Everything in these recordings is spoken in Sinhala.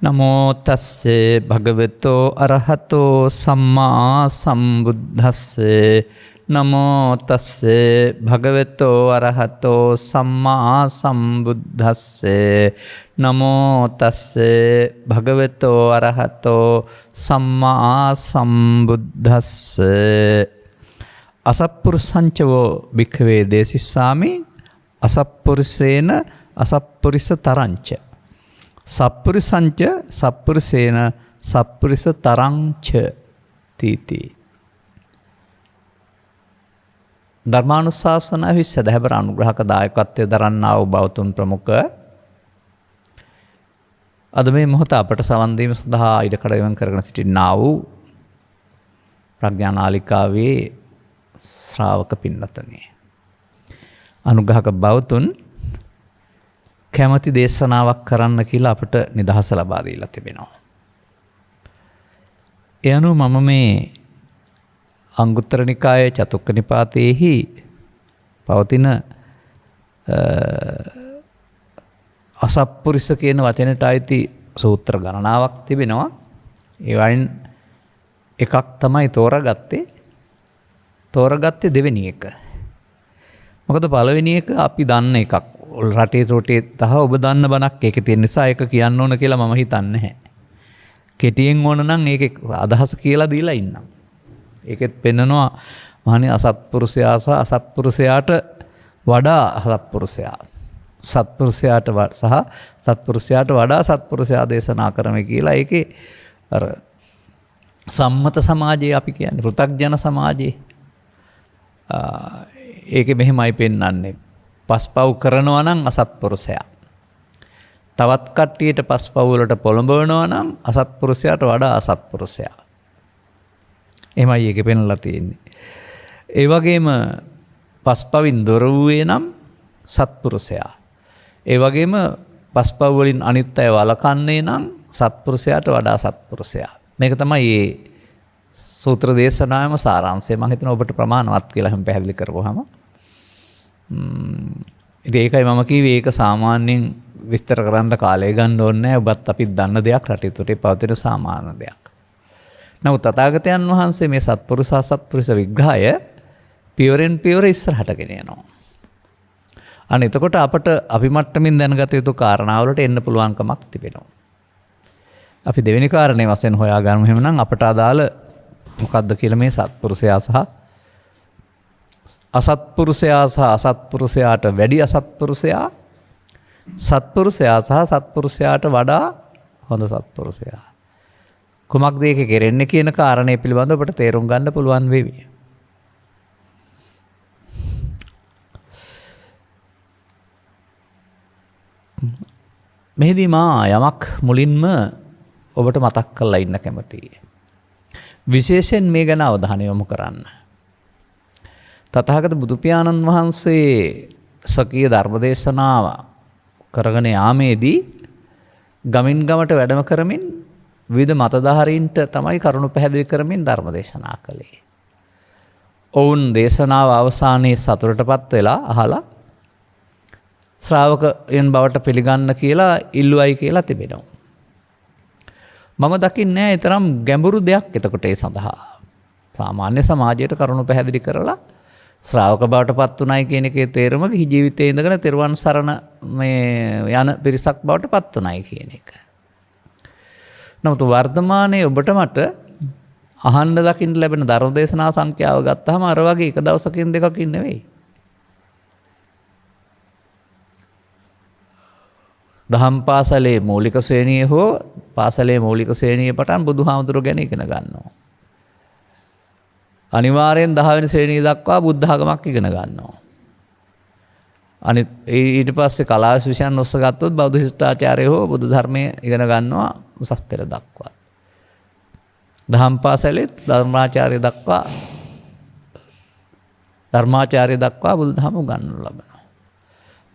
නමෝ තස්සේ භගවතෝ අරහතෝ සම්මා සම්බුද්දස්සේ නමෝ තස්සේ භගවතෝ අරහතෝ සම්මා සම්බුද්දස්සේ නමෝ තස්සේ භගවතෝ අරහතෝ සම්මා සම්බුද්දස්සේ අසප්පුරුසංචවෝ භික්ඛවේ දේසිස්සාමි අසප්පුරුසේන අසප්පුරිස තරංච සප්පුරිසංච සප්පුරිසේන සප්පුරිස තරංච තීති. ධර්මානුශාසනාවෙහි සදහැබර අනුග්‍රහක දායකත්වයේ දරන්නා වූ බෞතුන් ප්‍රමුඛ අද මේ මොහොත අපට සවන් දීම සඳහා ඉඩකඩ වෙන් කරගෙන සිටිනා වූ ප්‍රඥානාලිකාවේ ශ්‍රාවක පින්නතනේ අනුග්‍රහක බෞතුන් කැමැති දේශනාවක් කරන්න කියලා අපට නිදහස ලබා දීලා තිබෙනවා. ඒ අනුව මම මේ අංගුත්තර නිකායේ චතුක්ක නිපාතයේහි පවතින අසප්පුරිස කියන වචනට අයිති සූත්‍ර ගණනාවක් තිබෙනවා. ඒ වයින් එකක් තමයි තෝරගත්තේ දෙවෙනි එක. මොකද පළවෙනි එක අපි දන්න එකක්. රටේ තොටේ තහ ඔබ දන්න බණක් ඒකේ තියෙන නිසා ඒක කියන්න ඕන කියලා මම හිතන්නේ නැහැ. කෙටියෙන් ඕන නම් ඒකේ අදහස කියලා දීලා ඉන්නම්. ඒකෙත් පෙන්නනවා මහණේ අසත්පුරුෂයා සහ අසත්පුරුෂයාට වඩා අසත්පුරුෂයා. සත්පුරුෂයාට සහ සත්පුරුෂයාට වඩා සත්පුරුෂයා දේශනා කරමි කියලා. ඒකේ අර සම්මත සමාජයේ අපි කියන්නේ පෘථග්ජන සමාජයේ ඒකේ මෙහෙමයි පෙන්වන්නේ. පස්පව් කරනවා නම් අසත්පුරුෂයා. තවත් කට්ටියට පස්පව් වලට පොළඹවනවා නම් අසත්පුරුෂයාට වඩා අසත්පුරුෂයා. එහෙමයි ඒකේ පෙන්වලා තියෙන්නේ. ඒ වගේම පස්පවින් දොර වූයේ නම් සත්පුරුෂයා. ඒ වගේම පස්පව් වලින් අනිත් අය වළකන්නේ නම් සත්පුරුෂයාට වඩා සත්පුරුෂයා. මේක තමයි මේ සූත්‍ර දේශනාවේම සාරාංශය. මම හිතනවා ඔබට ප්‍රමාණවත් කියලා හැම පැහැදිලි කරපුවාම. ඉතින් ඒකයි මම කිව්වේ ඒක සාමාන්‍යයෙන් විස්තර කරන්න කාලය ගන්න ඕනේ නැහැ. ඔබත් අපිත් දන්න දෙයක්, රටේ තොටේ පවතින සාමාන්‍ය දෙයක්. නමුත් තථාගතයන් වහන්සේ මේ සත්පුරුෂ අසත්පුරුෂ විග්‍රහය පියවරෙන් පියවර ඉස්සරහට ගෙන යනවා. අනේ එතකොට අපට අපි මට්ටමින් දැනගත යුතු කාරණාවලට එන්න පුළුවන්කමක් තිබෙනවා. අපි දෙවෙනි කාරණේ වශයෙන් හොයාගන්න එහෙමනම් අපට අදාළ මොකක්ද කියලා මේ සත්පුරුෂයා සහ අසත්පුරුෂයා සහ අසත්පුරුෂයාට වැඩි අසත්පුරුෂයා, සත්පුරුෂයා සහ සත්පුරුෂයාට වඩා හොඳ සත්පුරුෂයා. කුමක්ද ඒක කෙරෙන්නේ කියන කාරණේ පිළිබඳව ඔබට තේරුම් ගන්න පුළුවන් වේවි. මෙහිදී මා යමක් මුලින්ම ඔබට මතක් කරලා ඉන්න කැමතියි. විශේෂයෙන් මේ ගැන අවධානය යොමු කරන්න. තථාගත බුදු පියාණන් වහන්සේ සකීය ධර්මදේශනාව කරගෙන යාමේදී ගමින් ගමට වැඩම කරමින් විවිධ මතධාරීන්ට තමයි කරුණු පැහැදිලි කරමින් ධර්මදේශනා කළේ. ඔවුන් දේශනාව අවසානයේ සතුටටපත් වෙලා අහලා ශ්‍රාවකයන් බවට පිළිගන්න කියලා ඉල්ලුවයි කියලා තිබෙනවා. මම දකින්නේ නැහැ තරම් ගැඹුරු දෙයක් එතකොට ඒ සඳහා. සාමාන්‍ය සමාජයට කරුණු පැහැදිලි කරලා ශ්‍රාවක බවට පත් උනායි කියන එකේ තේරුම ගිහි ජීවිතයේ ඉඳගෙන තෙරුවන් සරණ මේ යන පිරිසක් බවට පත් උනායි කියන එක. නමුත් වර්තමානයේ ඔබට මට අහන්න දකින්න ලැබෙන ධර්ම දේශනා සංඛ්‍යාව ගත්තාම අර වගේ එක දවසකින් දෙකකින් නෙවෙයි. දහම් පාසලේ මූලික ශ්‍රේණියේ හෝ පාසලේ මූලික ශ්‍රේණියේ පටන් බුදුහාමුදුරුවෝ ගැන ඉගෙන ගන්නවා. අනිවාර්යෙන් 10 වෙනි ශ්‍රේණිය දක්වා බුද්ධ ආගමක් ඉගෙන ගන්නවා. අනිත් ඊට පස්සේ කලාස් විෂයන් ඔස්ස ගත්තොත් බෞද්ධ ශිෂ්ටාචාරය හෝ බුදු ධර්මයේ ඉගෙන ගන්නවා උසස් පෙළ දක්වා. දහම් පාසලෙත් ධර්මාචාර්ය දක්වා බුදු දහම උගන්වනු ලබනවා.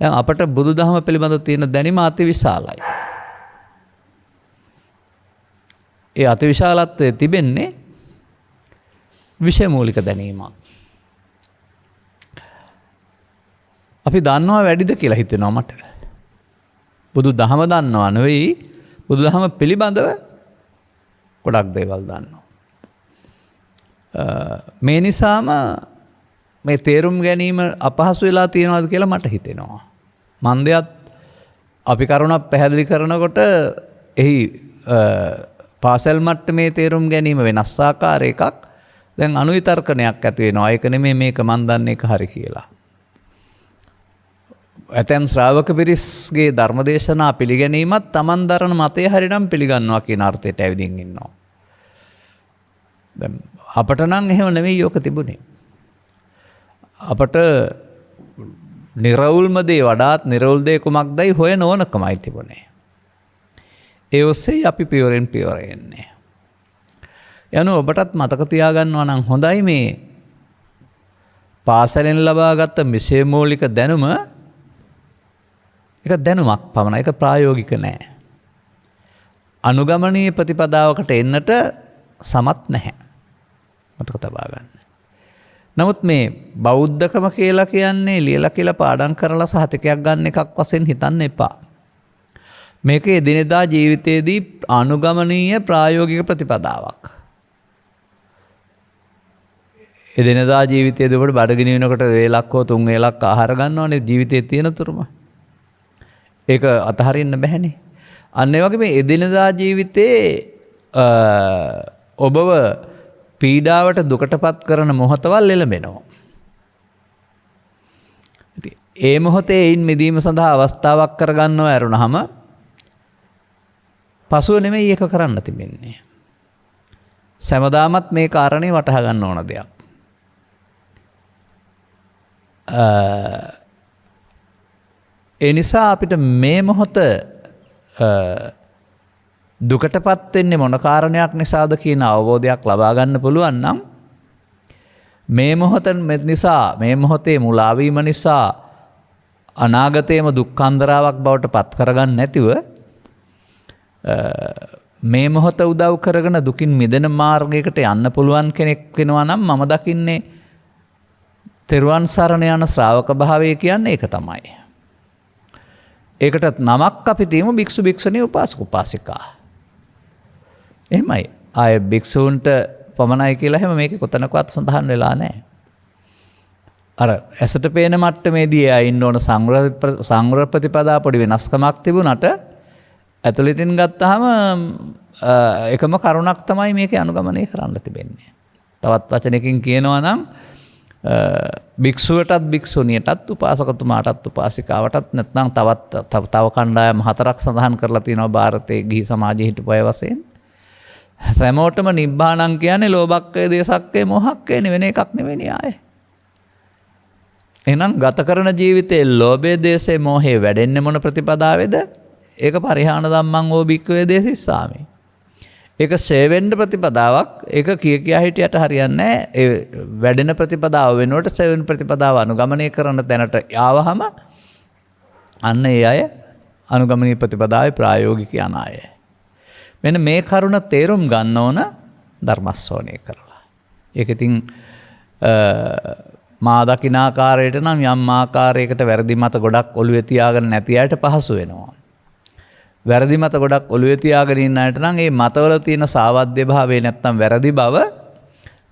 දැන් අපට බුදු දහම පිළිබඳව තියෙන දැනීම අතිවිශාලයි. ඒ අතිවිශාලත්වයේ තිබෙන්නේ විෂය මූලික දැනීමක්. අපි දන්නවා වැඩිද කියලා හිතෙනවා මට. බුදු දහම දන්නවා නෙවෙයි බුදුදහම පිළිබඳව ගොඩක් දේවල් දන්නවා. මේ නිසාම මේ තේරුම් ගැනීම අපහසු වෙලා තියෙනවද කියලා මට හිතෙනවා. මන්දයත් අපි කරුණක් පැහැදිලි කරනකොට එහි පාසල් මට්ටමේ තේරුම් ගැනීම වෙනස් ආකාර එකක් දැන් අනුවිතර්කණයක් ඇති වෙනවා. ඒක නෙමෙයි මේක මන් දන්නේ ඒක හරි කියලා. ඇතැම් ශ්‍රාවක පිරිස්ගේ ධර්මදේශනා පිළිගැනීමත් Taman දරන මතය හරිනම් පිළිගන්නවා කියන අර්ථයට ඇවිදින් ඉන්නවා. දැන් අපට නම් එහෙම නෙමෙයි යෝක තිබුණේ. අපට නිර්වුල්ම දේ වඩාත් නිර්වුල් දේ කුමක්දයි හොයන ඕනකමයි තිබුණේ. ඒ ඔස්සේ අපි පියවරෙන් පියවර යන්නේ. යනු ඔබටත් මතක තියාගන්නවා නම් හොඳයි මේ පාසලෙන් ලබාගත් විෂය මූලික දැනුම එක දැනුමක් පමණයි. ඒක ප්‍රායෝගික නෑ. අනුගමනීය ප්‍රතිපදාවකට එන්නට සමත් නැහැ. මතක තබා ගන්න. නමුත් මේ බෞද්ධකම කියලා කියන්නේ ලියලා කියලා පාඩම් කරලා සහතිකයක් ගන්න එකක් වශයෙන් හිතන්න එපා. මේක එදිනෙදා ජීවිතයේදී අනුගමනීය ප්‍රායෝගික ප්‍රතිපදාවක්. එදිනෙදා ජීවිතයේදී ඔබට බඩගිනි වෙනකොට වේලක් හෝ තුන් වේලක් ආහාර ගන්නවනේ ජීවිතයේ තියෙන තුරුම. ඒක අතහරින්න බැහැනේ. අන්න ඒ වගේ මේ එදිනෙදා ජීවිතේ ඔබව පීඩාවට දුකටපත් කරන මොහොතවල් එළඹෙනවා. ඉතින් ඒ මොහොතේ ඉන් මිදීම සඳහා අවස්ථාවක් කරගන්නව ඇරුණාම පසුව නෙමෙයි ඒක කරන්න තිබෙන්නේ. සෑමදාමත් මේ කාරණේ වටහා ගන්න ඕන දෙයක්. ඒ නිසා අපිට මේ මොහොත දුකටපත් වෙන්නේ මොන කාරණයක් නිසාද කියන අවබෝධයක් ලබා ගන්න පුළුවන් නම් මේ මොහොතෙන් නිසා මේ මොහොතේ මුලා වීම නිසා අනාගතයේම දුක්ඛන්දරාවක් බවට පත් කරගන්න නැතිව මේ මොහොත උදව් කරගෙන දුකින් මිදෙන මාර්ගයකට යන්න පුළුවන් කෙනෙක් වෙනවා නම් මම දකින්නේ තෙරුවන් සරණ යන ශ්‍රාවක භාවය කියන්නේ ඒක තමයි. ඒකට නමක් අපි තියමු භික්ෂු භික්ෂුණී උපාසක උපාසිකා. එහෙමයි. ආය භික්ෂූන්ට පමණයි කියලා හැම මේකේ කොතනකවත් සඳහන් වෙලා නැහැ. අර ඇසට පේන මට්ටමේදී ආ ඉන්න ඕන සංවර ප්‍රතිපදා පොඩි වෙනස්කමක් තිබුණාට ඇතුළතින් ගත්තාම එකම කරුණක් තමයි මේකේ අනුගමනය කරන්න තිබෙන්නේ. තවත් වචනකින් කියනවා නම් භික්ෂුවටත් භික්ෂුණියටත් උපාසකතුමාටත් උපාසිකාවටත් නැත්නම් තව කණ්ඩායම් හතරක් සඳහන් කරලා තියෙනවා ಭಾರತයේ ගිහි සමාජයේ හිටපු අය වශයෙන්. හැමෝටම නිබ්බාණං කියන්නේ ලෝභක්කය දේසක්කය මොහක්කය වෙන එකක් නෙවෙයි ආයේ. එහෙනම් ගත කරන ජීවිතයේ ලෝභය දේශේ මොහේ වැඩෙන්නේ මොන ප්‍රතිපදාවේද? ඒක පරිහාන ධම්මං ඕ භික්ඛවේ දේසිස්සාමි. ඒක සේවෙන්න ප්‍රතිපදාවක්. ඒක කියා හිටියට හරියන්නේ නැහැ. ඒ වැඩෙන ප්‍රතිපදාව වෙනුවට සේවෙන ප්‍රතිපදාව අනුගමනය කරන තැනට ආවහම අන්න ඒ අය අනුගමනීය ප්‍රතිපදාවේ ප්‍රායෝගිකයන් අය. මෙන්න මේ කරුණ තේරුම් ගන්න ඕන ධර්මස්සෝණය කරලා. ඒක ඉතින් මා දකින ආකාරයට නම් යම් ආකාරයකට වැරදි මත ගොඩක් ඔළුවේ තියාගෙන නැති අයට පහසු වෙනවා. වැරදි මත ගොඩක් ඔළුවේ තියාගෙන ඉන්න අයට නම් ඒ මතවල තියෙන සාවද්‍ය භාවය නැත්තම් වැරදි බව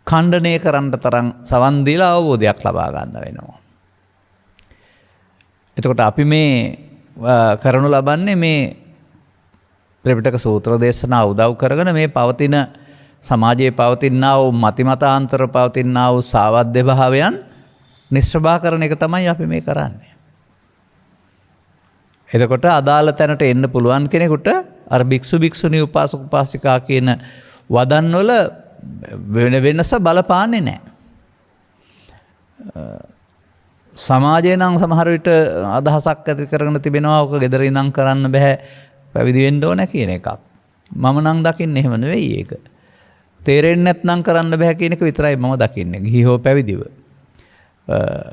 ඛණ්ඩණය කරන්න තරම් සවන් දීලා අවබෝධයක් ලබා ගන්න වෙනවා. එතකොට අපි මේ කරනු ලබන්නේ මේ ත්‍රිපිටක සූත්‍ර දේශනා උදව් කරගෙන මේ පවතින සමාජයේ පවතිනා වූ මතිමතාන්තර පවතිනා වූ සාවද්‍ය භාවයන් නිශ්චබා කරන එක තමයි අපි මේ කරන්නේ. එතකොට අදාළ තැනට එන්න පුළුවන් කෙනෙකුට අර භික්ෂු භික්ෂුණී උපාසක උපාසිකා කියන වදන් වල වෙනස බලපාන්නේ නැහැ. සමාජයේ නම් සමහර විට අදහසක් ඇති කරගෙන තිබෙනවා ඔක ගෙදර ඉඳන් කරන්න බෑ පැවිදි වෙන්න ඕන කියන එකක්. මම නම් දකින්නේ එහෙම නෙවෙයි ඒක. තේරෙන්නේ නැත්නම් කරන්න බෑ කියන එක විතරයි මම දකින්නේ. ගිහි හෝ පැවිදිව.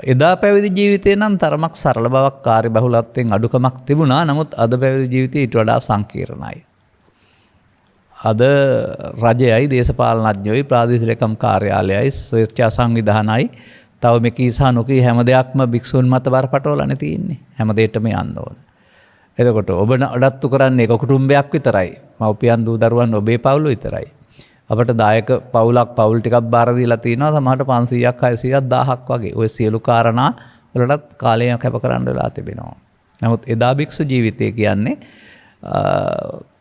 එදා පැවිදි ජීවිතේ නම් තරමක් සරල බවක් කාර්යබහුලත්වයෙන් අඩුකමක් තිබුණා. නමුත් අද පැවිදි ජීවිතය ඊට වඩා සංකීර්ණයි. අද රජයයි දේශපාලනඥයෝයි ප්‍රාදේශීය ලේකම් කාර්යාලයයි ස්වේච්ඡා සංවිධානයි තව මේකී සහ නොකී හැම දෙයක්ම භික්ෂුන් මත බරපතලනේ තියෙන්නේ. හැම දෙයකටම යන්න ඕන. එතකොට ඔබ නඩත්තු කරන්නේ එක කුටුම්බයක් විතරයි. මව්පියන් දූ දරුවන් ඔබේ පවුල විතරයි. අපට දායක පවුලක් පවුල් ටිකක් බාර දීලා තිනවා සමහරට 500ක් 600ක් 1000ක් වගේ. ওই සියලු කාරණා වලටත් කාලය කැප කරන්න වෙලා තිබෙනවා. නමුත් එදා භික්ෂු ජීවිතය කියන්නේ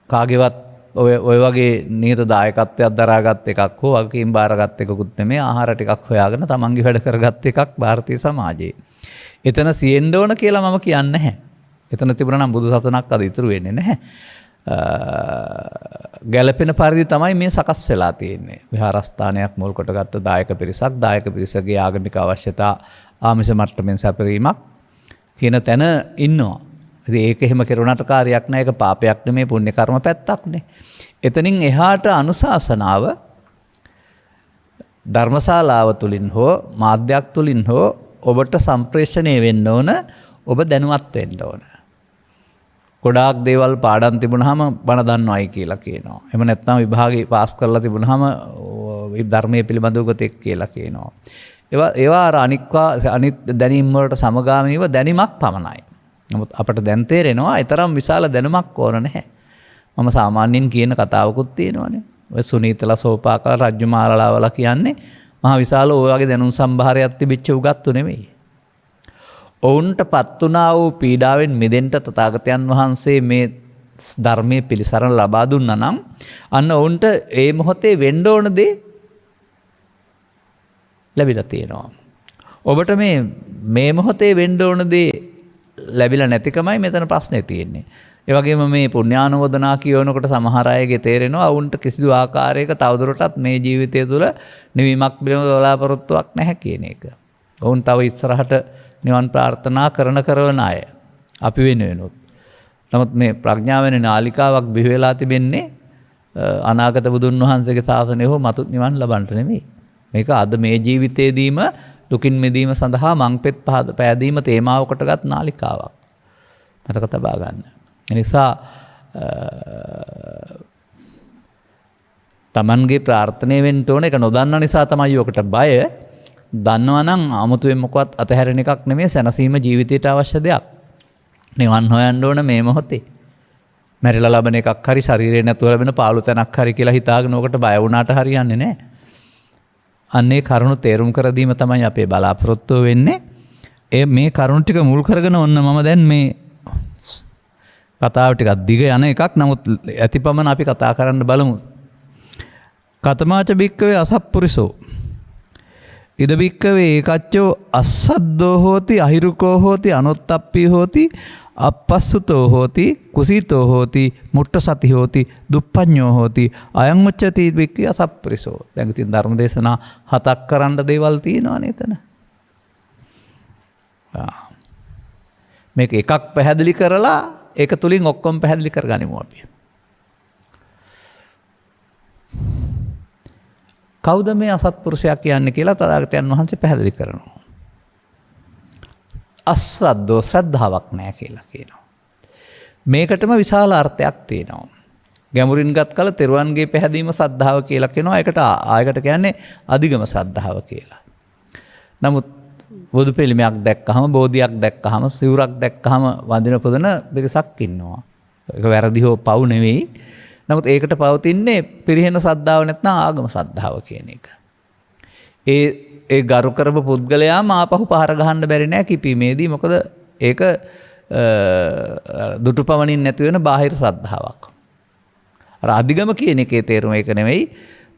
කාගේවත් ඔය වගේ නියත දායකත්වයක් දරාගත් එකක් හෝ වගකීම් බාරගත් එකකුත් නෙමෙයි. ආහාර ටිකක් හොයාගෙන තමන්ගේ වැඩ කරගත් එකක් ಭಾರತೀಯ සමාජයේ. එතන සියෙන්න ඕන කියලා මම කියන්නේ නැහැ. එතන තිබුණා නම් බුදු සසුනක් අද ඉතුරු වෙන්නේ නැහැ. ගැළපෙන පරිදි තමයි මේ සකස් වෙලා තියෙන්නේ. විහාරස්ථානයක් මුල් කොටගත්ත දායක පිරිසගේ ආගමික අවශ්‍යතා ආමිෂ මට්ටමින් සැපරීමක් කියන තැන ඉන්නවා. ඉතින් ඒක එහෙම කෙරුණාට කාර්යයක් නැහැ. ඒක පාපයක් නෙමෙයි පුණ්‍ය කර්ම පැත්තක්නේ. එතනින් එහාට අනුශාසනාව ධර්මශාලාව තුලින් හෝ මාධ්‍යයක් තුලින් හෝ ඔබට සම්ප්‍රේෂණය වෙන්න ඕන. ඔබ දැනුවත් වෙන්න ඕන. ගොඩාක් දේවල් පාඩම් තිබුණාම බණ දන්නවයි කියලා කියනවා. එහෙම නැත්නම් විභාගේ පාස් කරලා තිබුණාම ධර්මයේ පිළිබඳව ගොතෙක් කියලා කියනවා. ඒවා අර අනිත් දැනීම් වලට සමගාමීව දැනීමක් පමණයි. නමුත් අපට දැන් තේරෙනවා ඊතරම් විශාල දැනුමක් ඕන නැහැ. මම සාමාන්‍යයෙන් කියන කතාවකුත් තියෙනවානේ. ඔය සුනීතලා සෝපාකල රජ්ජුමාලාවලා කියන්නේ මහා විශාල ඔය වගේ දැනුම් සම්භාරයක් තිබිච්ච උගත්තු නෙමෙයි. ඔවුන්ට පත් වුණා වූ පීඩාවෙන් මිදෙන්න තථාගතයන් වහන්සේ මේ ධර්මයේ පිළිසරණ ලබා දුන්නා නම් අන්න ඔවුන්ට ඒ මොහොතේ වෙන්න ඕන දේ ලැබිලා තියෙනවා. ඔබට මේ මොහොතේ වෙන්න ඕන දේ ලැබිලා නැතිකමයි මෙතන ප්‍රශ්නේ තියෙන්නේ. ඒ වගේම මේ පුණ්‍යානුමෝදනා කියනකොට සමහර අයගේ තේරෙනවා වුන්ට කිසිදු ආකාරයක තවදුරටත් මේ ජීවිතය තුළ නිවීමක් පිළිබඳ බලාපොරොත්තුවක් නැහැ කියන එක. ඔවුන් තව ඉස්සරහට නිවන් ප්‍රාර්ථනා කරන අය. අපි වෙනුවෙනුත්. නමුත් මේ ප්‍රඥාවෙන නාලිකාවක් බිහි වෙලා තිබෙන්නේ අනාගත බුදුන් වහන්සේගේ ශාසනය හෝ මතු නිවන් ලබන්නට නෙමෙයි. මේක අද මේ ජීවිතයේදීම දුකින් මිදීම සඳහා මංපෙත් පෑදීම තේමාව කොටගත් නාලිකාවක්. මතක තබා ගන්න. එනිසා තමන්ගේ ප්‍රාර්ථනය වෙන්න ඕන. ඒක නොදන්න නිසා තමයි ඔකට බය. දන්නවා නම් 아무තුවෙන් මොකවත් අතහැරෙන එකක් නෙමෙයි. සැනසීම ජීවිතයට අවශ්‍ය දෙයක්. නිවන් හොයන්න ඕන මේ මොහොතේ. මැරිලා ලබන එකක් හරි ශරීරේ නැතුව ලැබෙන පාළු තැනක් හරි කියලා හිතාගෙන ඔකට බය වුණාට හරියන්නේ නැහැ. අන්නේ කරුණු තේරුම් කර දීම තමයි අපේ බලාපොරොත්තුව වෙන්නේ. මේ කරුණු ටික මුල් කරගෙන ඔන්න මම දැන් මේ කතාව ටිකක් දිග යන එකක්. නමුත් ඇතිපමණ අපි කතා කරන්න බලමු. කතමාච භික්කවේ අසප්පුරිසෝ ඉද භික්කවේ ඒකච්චෝ අස්සද්දෝ හෝති අහිරුකෝ හෝති අනොත්තප්පී හෝති අපස්සුතෝ හෝති කුසීතෝ හෝති මුට්ට සති හෝති දුප්පඤ්ඤෝ හෝති අයං උච්චති භික්ඛවේ අසප්පුරිසෝ. දැන් ඉතින් ධර්ම දේශනා 7ක් කරන්න දේවල් තියෙනවානේ එතන. මේක එකක් පැහැදිලි කරලා ඒක තුලින් ඔක්කොම පැහැදිලි කරගනිමු අපි. කවුද මේ අසත්පුරුෂයා කියන්නේ කියලා තථාගතයන් වහන්සේ පැහැදිලි කරනවා. අශ්‍රද්ධෝ ශ්‍රද්ධාවක් නැහැ කියලා කියනවා. මේකටම විශාල අර්ථයක් තියෙනවා. ගැඹුරින් ගත් කල තෙරුවන්ගේ පැහැදීම ශ්‍රද්ධාව කියලා කියනවා. ඒකට ආයකට කියන්නේ අධිගම ශ්‍රද්ධාව කියලා. නමුත් බුදු පිළිමයක් දැක්කහම බෝධියක් දැක්කහම සිවුරක් දැක්කහම වඳින පොදන පිරිසක් ඉන්නවා. ඒක වැරදි හෝ පව් නෙවෙයි. නමුත් ඒකට පවතින්නේ පිරිහෙන ශ්‍රද්ධාව නැත්නම් ආගම ශ්‍රද්ධාව කියන එක. ඒ ගරු කරපු පුද්ගලයාම ආපහු පහර ගහන්න බැරි නෑ කිපීමේදී. මොකද ඒක දුටුපමණින් නැති වෙන බාහිර ශ්‍රද්ධාවක්. අර අධිගම කියන එකේ තේරුම ඒක නෙවෙයි.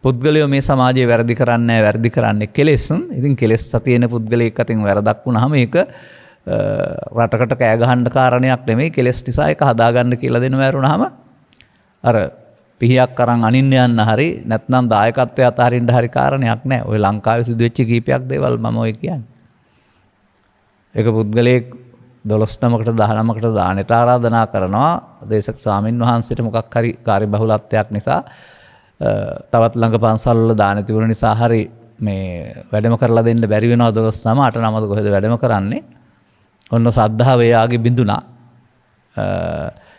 පුද්ගලයෝ මේ සමාජයේ වැරදි කරන්නේ කෙලෙස්. ඉතින් කෙලෙස් සතියේන පුද්ගලයෙක් අතින් වැරදක් වුණාම ඒක රටකට කෑ ගහන්න කාරණයක් නෙමෙයි. කෙලෙස් නිසා ඒක හදාගන්න කියලා දෙනව වරුණාම අර පිහියක් අරන් අනින්න යන්න හරි නැත්නම් දායකත්වයේ අතහරින්න හරි කාරණයක් නැහැ. ඔය ලංකාවේ සිදුවෙච්ච කීපයක් දේවල් මම ඔය කියන්නේ. ඒක පුද්ගලයෙක් 12 නමකට 19කට දානට ආරාධනා කරනවා. දේශක ස්වාමින් වහන්සේට මොකක් හරි කාර්යබහුලත්වයක් නිසා තවත් ළඟ පන්සල් වල දාන තිබුණ නිසා හරි මේ වැඩම කරලා දෙන්න බැරි වෙනවා. 12 8 9 කොහෙද වැඩම කරන්නේ. ඔන්න සද්ධාව එයාගේ බිඳුනා.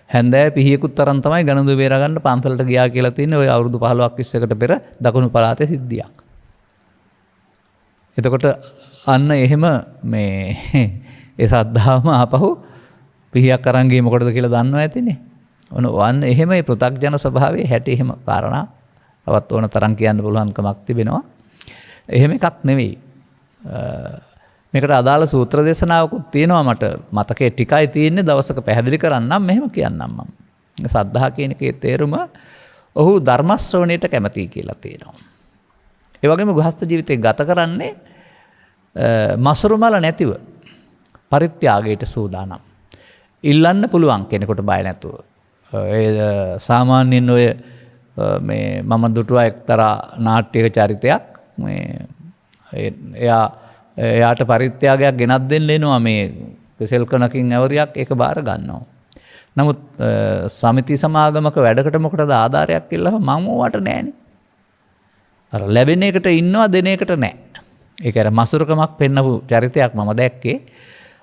හැන්දෑ පිහියකුත් තරම් තමයි ගණන්දු බේරගන්න පන්සලට ගියා කියලා තියෙන්නේ. ඔය අවුරුදු 15ක් 20කට පෙර දකුණු පළාතේ සිද්ධියක්. එතකොට අන්න එහෙම මේ ඒ සද්ධාවම ආපහු පිහියක් අරන් ගියේ මොකටද කියලා දන්නව ඇතිනේ. ඔන්න එහෙමයි පෘථග්ජන ස්වභාවයේ හැටි එහෙම කාරණා තවත් ඕන තරම් කියන්න පුළුවන් කමක් තිබෙනවා. එහෙම එකක් නෙවෙයි. මේකට අදාළ සූත්‍ර දේශනාවකුත් තියෙනවා මට මතකයේ ටිකයි තියෙන්නේ දවසක පැහැදිලි කරන්නම් මෙහෙම කියන්නම් මම. සද්ධා කියන එකේ තේරුම ඔහු ධර්ම ශ්‍රවණයට කැමතියි කියලා තියෙනවා. ඒ වගේම ගෘහස්ත ජීවිතේ ගත කරන්නේ මසුරු මල නැතිව පරිත්‍යාගයට සූදානම්. ඉල්ලන්න පුළුවන් කෙනෙකුට බය නැතුව. සාමාන්‍යයෙන් ඔය මේ මම දුටුවා එක්තරා නාට්‍යයක චරිතයක් මේ එයාට පරිත්‍යාගයක් ගෙනත් දෙන්න එනවා මේ කෙසෙල් කණකින් ඇවරියක් ඒක බාර ගන්නවා. නමුත් සමිති සමාගමක වැඩකට මොකටද ආධාරයක් ඉල්ලලා මම ඕවට නෑනේ. අර ලැබෙන එකට ඉන්නවා දෙන එකට නෑ. ඒක අර මසුරුකමක් පෙන්නපු චරිතයක් මම දැක්කේ.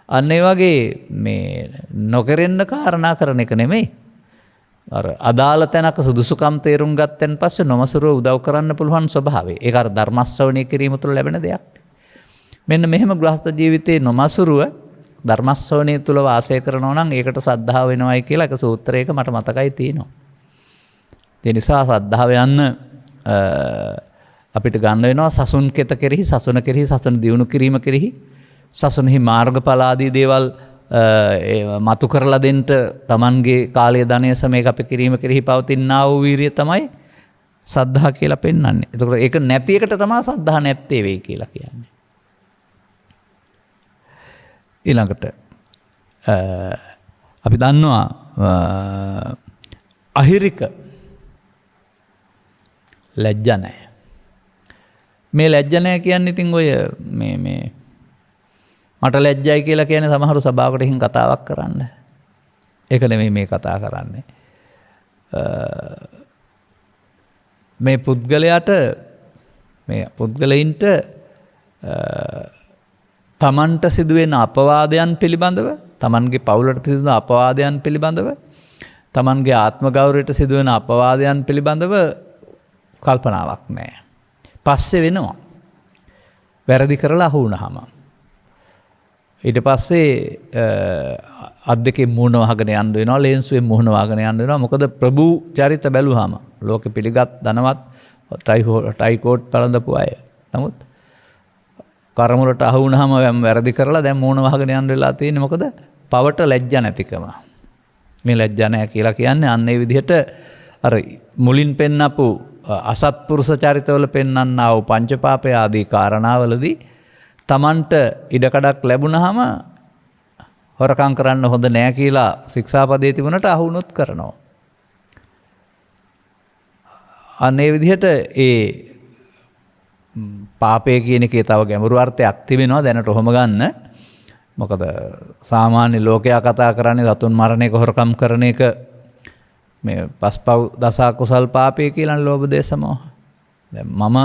අන්න ඒ වගේ මේ නොකරෙන්න කාරණා කරන එක නෙමෙයි. අර අදාළ තැනක සුදුසුකම් තේරුම් ගත්තන් පස්සේ නොමසුරුව උදව් කරන්න පුළුවන් ස්වභාවය. ඒක අර ධර්ම ශ්‍රවණය කිරීම තුළ ලැබෙන දෙයක්. මෙන්න මෙහෙම ගෘහස්ත ජීවිතයේ නොමසුරුව ධර්ම ශ්‍රවණය තුළ වාසය කරනවා නම් ඒකට සද්ධාව වෙනවයි කියලා එක සූත්‍රයක මට මතකයි තියෙනවා. ඒ නිසා සද්ධාව යන්න අපිට ගන්න වෙනවා සසුන් කෙත කෙරෙහි සසුන කෙරෙහි සසුන දියුණු කිරීම කෙරෙහි සසුනෙහි මාර්ගඵල ආදී දේවල් මතු කරලා දෙන්න Tamanගේ කාලය ධනය සමයක අපි කිරීම කෙරෙහි පවතිනා වූ වීරිය තමයි සද්ධා කියලා පෙන්වන්නේ. එතකොට ඒක නැති එකට තමයි සද්ධා නැත්තේ වෙයි කියලා කියන්නේ. ඊළඟට අපි දන්නවා අහිරික ලැජ්ජ නැහැ. මේ ලැජ්ජ නැහැ කියන්නේ ඉතින් ඔය මේ මට ලැජ්ජයි කියලා කියන්නේ සමහර සභාවකට හින් කතාවක් කරන්න. ඒක නෙමෙයි මේ කතා කරන්නේ. මේ පුද්ගලයින්ට තමන්ට සිදුවෙන අපවාදයන් පිළිබඳව තමන්ගේ පවුලට සිදුවන අපවාදයන් පිළිබඳව තමන්ගේ ආත්ම ගෞරවයට සිදුවෙන අපවාදයන් පිළිබඳව කල්පනාවක් නැහැ. පස්සේ වෙනවා. වැරදි කරලා අහු වුණාම. ඊට පස්සේ අත් දෙකේ මුහුණ වහගෙන යන්න වෙනවා, ලේන්සුවෙන් මුහුණ වහගෙන යන්න වෙනවා. මොකද ප්‍රභූ චරිත බැලුවාම ලෝකෙ පිළිගත් ධනවත් ටයි කෝට් පළඳපු අය. නමුත් කර්මවලට අහු වුණාම වැරදි කරලා දැන් මුහුණ වහගෙන යන්න වෙලා තියෙන්නේ මොකද? පවට ලැජ්ජ නැතිකම. මේ ලැජ්ජ නැහැ කියලා කියන්නේ අන්න ඒ විදිහට අර මුලින් පෙන්නපු අසත්පුරුෂ චරිතවල පෙන්වන්නා වූ පංචපාපය ආදී කාරණාවලදී තමන්ට ඉඩකඩක් ලැබුණාම හොරකම් කරන්න හොඳ නෑ කියලා ශික්ෂාපදයේ තිබුණට අහු වුණොත් කරනවා. අන්න ඒ විදිහට ඒ පාපය කියන එකේ තව ගැඹුරු අර්ථයක් තිබෙනවා දැනට ඔහොම ගන්න. මොකද සාමාන්‍ය ලෝකයා කතා කරන්නේ සතුන් මරණ එක හොරකම් කරන එක මේ පස්පව් දස කුසල් පාපය කියලා ලෝභ දේශ මොහ. දැන් මම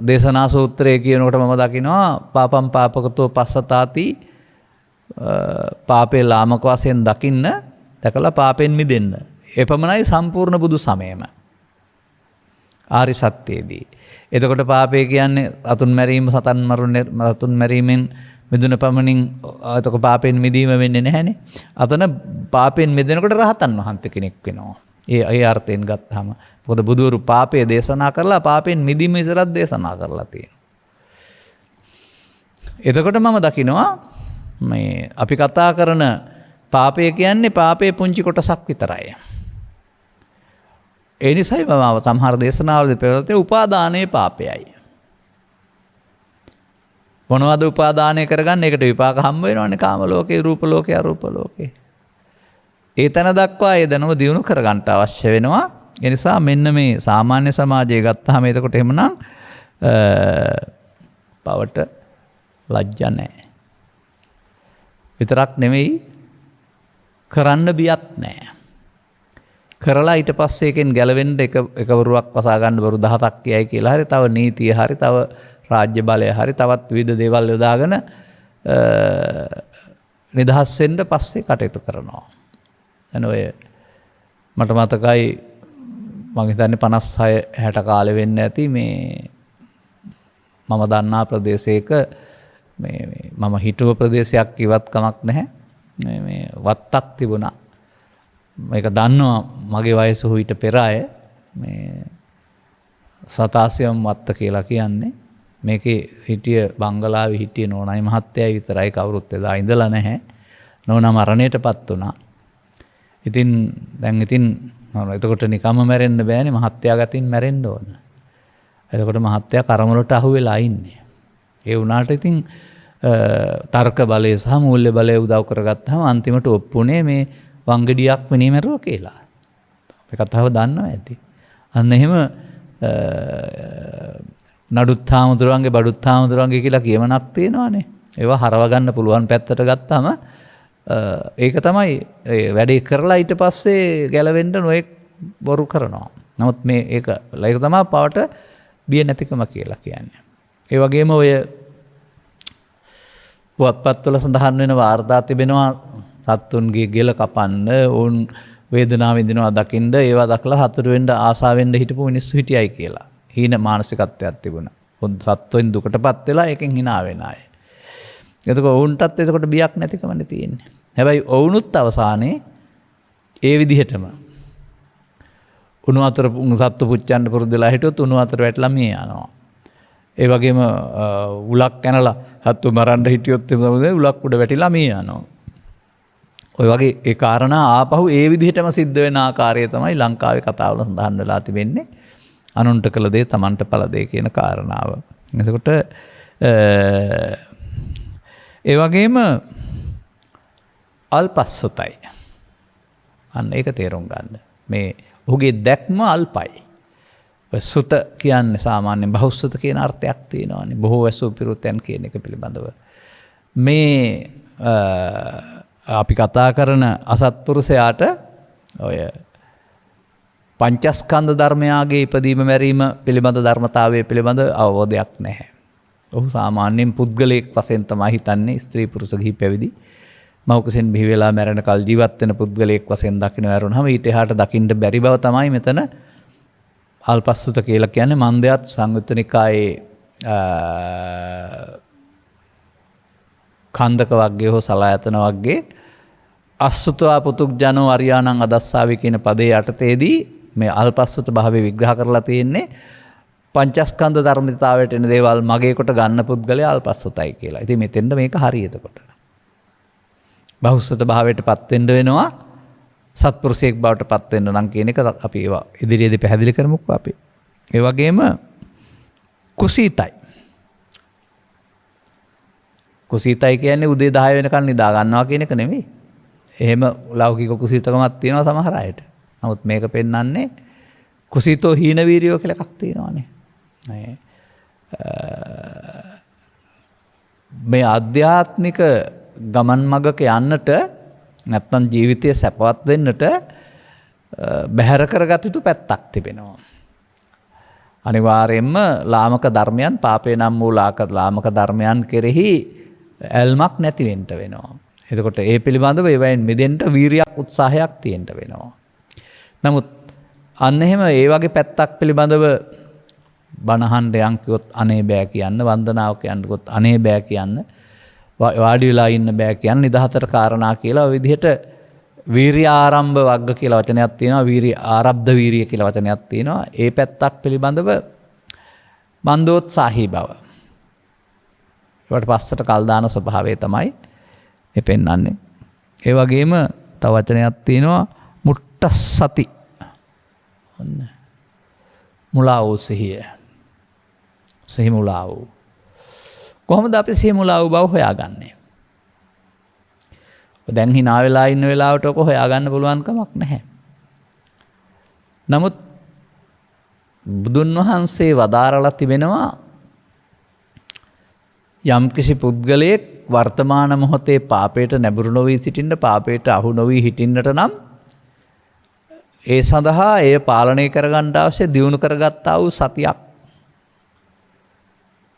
දේශනා සූත්‍රයේ කියනකොට මම දකිනවා පාපම් පාපකතෝ පස්සතාති පාපේ ලාමක වශයෙන් දකින්න දැකලා පාපෙන් මිදෙන්න. එපමණයි සම්පූර්ණ බුදු සමයම. ආරි සත්‍යයේදී. එතකොට පාපය කියන්නේ අතුන් මැරීම සතුන් මැරීමෙන් මිදුන පමණින් එතකොට පාපෙන් මිදීම වෙන්නේ නැහැනේ. අතන පාපෙන් මිදෙනකොට රහතන් වහන්සේ කෙනෙක් වෙනවා. ඒ අර්ථයෙන් ගත්තාම මොකද බුදුරු පාපය දේශනා කරලා පාපෙන් මිදීම ඉස්සරත් දේශනා කරලා තියෙනවා. එතකොට මම දකිනවා මේ අපි කතා කරන පාපය කියන්නේ පාපයේ පුංචි කොටසක් විතරයි. ඒ නිසායි මම සමහර දේශනාවලදී පෙරළතේ උපාදානයේ පාපයයි. මොනවද උපාදානය කරගන්න? ඒකට විපාක හම්බ වෙනවනේ කාම ලෝකේ, රූප ලෝකේ, අරූප ලෝකේ. ඒ තැන දක්වා ඒ දැනුම දියුණු කරගන්න අවශ්‍ය වෙනවා. ඒ නිසා මෙන්න මේ සාමාන්‍ය සමාජයේ ගත්තාම එතකොට එහෙමනම් පවට ලැජ්ජ නැහැ. විතරක් නෙමෙයි කරන්න බියක් නැහැ. කරලා ඊට පස්සේ එකෙන් ගැලවෙන්න එකවරුවක් වසා ගන්න බරු 10ක් කියයි කියලා හරි තව නීතිය හරි තව රාජ්‍ය බලය හරි තවත් විවිධ දේවල් යොදාගෙන නිදහස් වෙන්න පස්සේ කටයුතු කරනවා. එන ඔය මට මතකයි මම හිතන්නේ 56 60 කාලෙ වෙන්න ඇති මේ මම දන්නා ප්‍රදේශයක මේ මම හිටුව ප්‍රදේශයක් කිවත් කමක් නැහැ. මේ වත්තක් තිබුණා. මේක දන්නවා මගේ වයස හුයිට පෙර අය මේ සතාසියම් වත්ත කියලා කියන්නේ. මේකේ හිටිය බංගලාවේ හිටිය නෝනායි මහත්තයයි විතරයි කවුරුත් එදා ඉඳලා නැහැ. නෝනා මරණයටපත් වුණා. ඉතින් දැන් එතකොට නිකම්ම මැරෙන්න බෑනේ මහත්තයා ගතින් මැරෙන්න ඕන. එතකොට මහත්තයා කරමලට අහු වෙලා ඉන්නේ. ඒ වුණාට ඉතින් තර්ක බලය සහ මූල්‍ය බලය උදව් කරගත්තාම අන්තිමට ඔප්පුනේ මේ වංගඩියක් මිනී මැරුවා කියලා. මේ කතාව දන්නවා ඇති. අන්න එහෙම නඩුත් හාමුදුරුවන්ගේ බඩුත් හාමුදුරුවන්ගේ කියලා කියමනක් තියෙනවානේ. ඒවා හරව ගන්න පුළුවන් පැත්තට ගත්තාම ඒක තමයි වැඩේ කරලා ඊට පස්සේ ගැලවෙන්න නොයෙක් බොරු කරනවා. නමුත් මේ ඒක තමයි පවට බිය නැතිකම කියලා කියන්නේ. ඒ වගේම ඔය පුවත්පත්වල සඳහන් වෙන වාර්තා තිබෙනවා සත්තුන්ගේ ගෙල කපන්න ඔවුන් වේදනාව විඳිනවා දකින්න ඒවා දක්ලා හතුරු වෙන්න ආසාවෙන් හිටපු මිනිස්සු හිටියයි කියලා. හීන මානසිකත්වයක් තිබුණා. සත්තුන් දුකටපත් වෙලා ඒකෙන් hina වෙන අය. එතකොට ඔවුන්ටත් එතකොට බියක් නැතිකමනේ තියෙන්නේ. හැබැයි ඔවුනුත් අවසානයේ ඒ විදිහටම උණු වතුර සත්තු පුච්චන්න පුරුදුලා හිටියොත් උණු වතුර වැටලා මිය යනවා. ඒ වගේම උලක් කනලා හත්තු මරන්න හිටියොත් උලක් උඩ වැටිලා මිය යනවා. ඔය වගේ ඒ කාරණා ආපහු ඒ විදිහටම සිද්ධ වෙන ආකාරය තමයි ලංකාවේ කතාවල සඳහන් වෙලා තිබෙන්නේ. අනුන්ට කළ දේ තමන්ට පළ දේ කියන කාරණාව. එතකොට ඒ වගේම අල්පස්සතයි. අන්න ඒක තේරුම් ගන්න. මේ ඔහුගේ දැක්ම අල්පයි. සුත කියන්නේ සාමාන්‍යයෙන් බහුසුත කියන අර්ථයක් තියෙනවානේ. බොහෝ වැසූ පිරුතෙන් කියන එක පිළිබඳව. මේ අපි කතා කරන අසත්පුරුෂයාට ඔය පංචස්කන්ධ ධර්මයාගේ ඉපදීම මැරීම පිළිබඳ ධර්මතාවය පිළිබඳ අවබෝධයක් නැහැ. ඔහු සාමාන්‍යයෙන් පුද්ගලයෙක් වශයෙන් තමයි හිතන්නේ ස්ත්‍රී පුරුෂ ගිහි පැවිදි. මව්කුසෙන් බිහි වෙලා මැරෙන කල් ජීවත් වෙන පුද්ගලයෙක් වශයෙන් දකින්න වැරුණාම ඊට එහාට දකින්න බැරි බව තමයි මෙතන අල්පස්සුත කියලා කියන්නේ. මන්දයත් සංයුත්ත නිකායේ කන්දක වර්ගයේ හෝ සලායතන වර්ගයේ අස්සුතවා පුතුග්ජනෝ අරියාණං අදස්සාවි කියන පදේ යටතේදී මේ අල්පස්සුත භාවය විග්‍රහ කරලා තියෙන්නේ පංචස්කන්ධ ධර්මිතාවයට එන දේවල් මගේ කොට ගන්න පුද්ගලයා අල්පස්සුතයි කියලා. ඉතින් මෙතෙන්ද මේක හරි එතකොට. බහුසුත භාවයට පත් වෙන්න වෙනවා සත්පුරුෂයෙක් බවට පත් වෙන්න නම් කියන එක අපි ඒවා ඉදිරියේදී පැහැදිලි කරමුකෝ අපි. ඒ වගේම කුසීතයි. කුසීතයි කියන්නේ උදේ 10 වෙනකන් නිදා ගන්නවා කියන එක නෙමෙයි. එහෙම ලෞකික කුසීතකමක් තියෙනවා සමහර අයට. නමුත් මේක පෙන්වන්නේ කුසීතෝ හීන වීරියෝ කියලා එකක් තියෙනවානේ. මේ ආධ්‍යාත්මික ගමන් මගක යන්නට නැත්නම් ජීවිතය සැපවත් වෙන්නට බැහැර කරගත යුතු පැත්තක් තිබෙනවා. අනිවාර්යයෙන්ම ලාමක ධර්මයන් පාපේ නම් වූ ලාමක ධර්මයන් කෙරෙහි ඇල්මක් නැති වෙන්න වෙනවා. එතකොට ඒ පිළිබඳව ඒවෙන් මිදෙන්න වීරියක් උත්සාහයක් තියෙන්න වෙනවා. නමුත් අන්න එහෙම ඒ වගේ පැත්තක් පිළිබඳව බණහන් දෙයන් කිව්වොත් අනේ බෑ කියන්න, වන්දනාව කියන්නකොත් අනේ බෑ කියන්න, වාඩි වෙලා ඉන්න බෑ කියන්න, නිදහතර කාරණා කියලා ඔය විදිහට වීරිය ආරම්භ වග්ග කියලා වචනයක් තියෙනවා, වීරිය ආරබ්ධ වීරිය කියලා වචනයක් තියෙනවා. ඒ පැත්තක් පිළිබඳව මන්දෝත්සාහී බව. ඒවට පස්සට කල් දාන ස්වභාවය තමයි මේ පෙන්වන්නේ. ඒ වගේම තව වචනයක් තියෙනවා මුට්ටස්සති. මුලා වූ සිහිය. සිහි මුලා වූ. කොහොමද අපි සිහි මුලා වූ බව හොයාගන්නේ? දැන් hina වෙලා ඉන්න වෙලාවට ඔක හොයාගන්න පුළුවන් කමක් නැහැ. නමුත් බුදුන් වහන්සේ වදාරලා තිබෙනවා යම්කිසි පුද්ගලයෙක් වර්තමාන මොහොතේ පාපයට නැඹුරු නොවී සිටින්න, පාපයට අහු නොවී හිටින්නට නම් ඒ සඳහා එය පාලනය කරගන්න අවශ්‍ය දියුණු කරගත්තා වූ සතියක්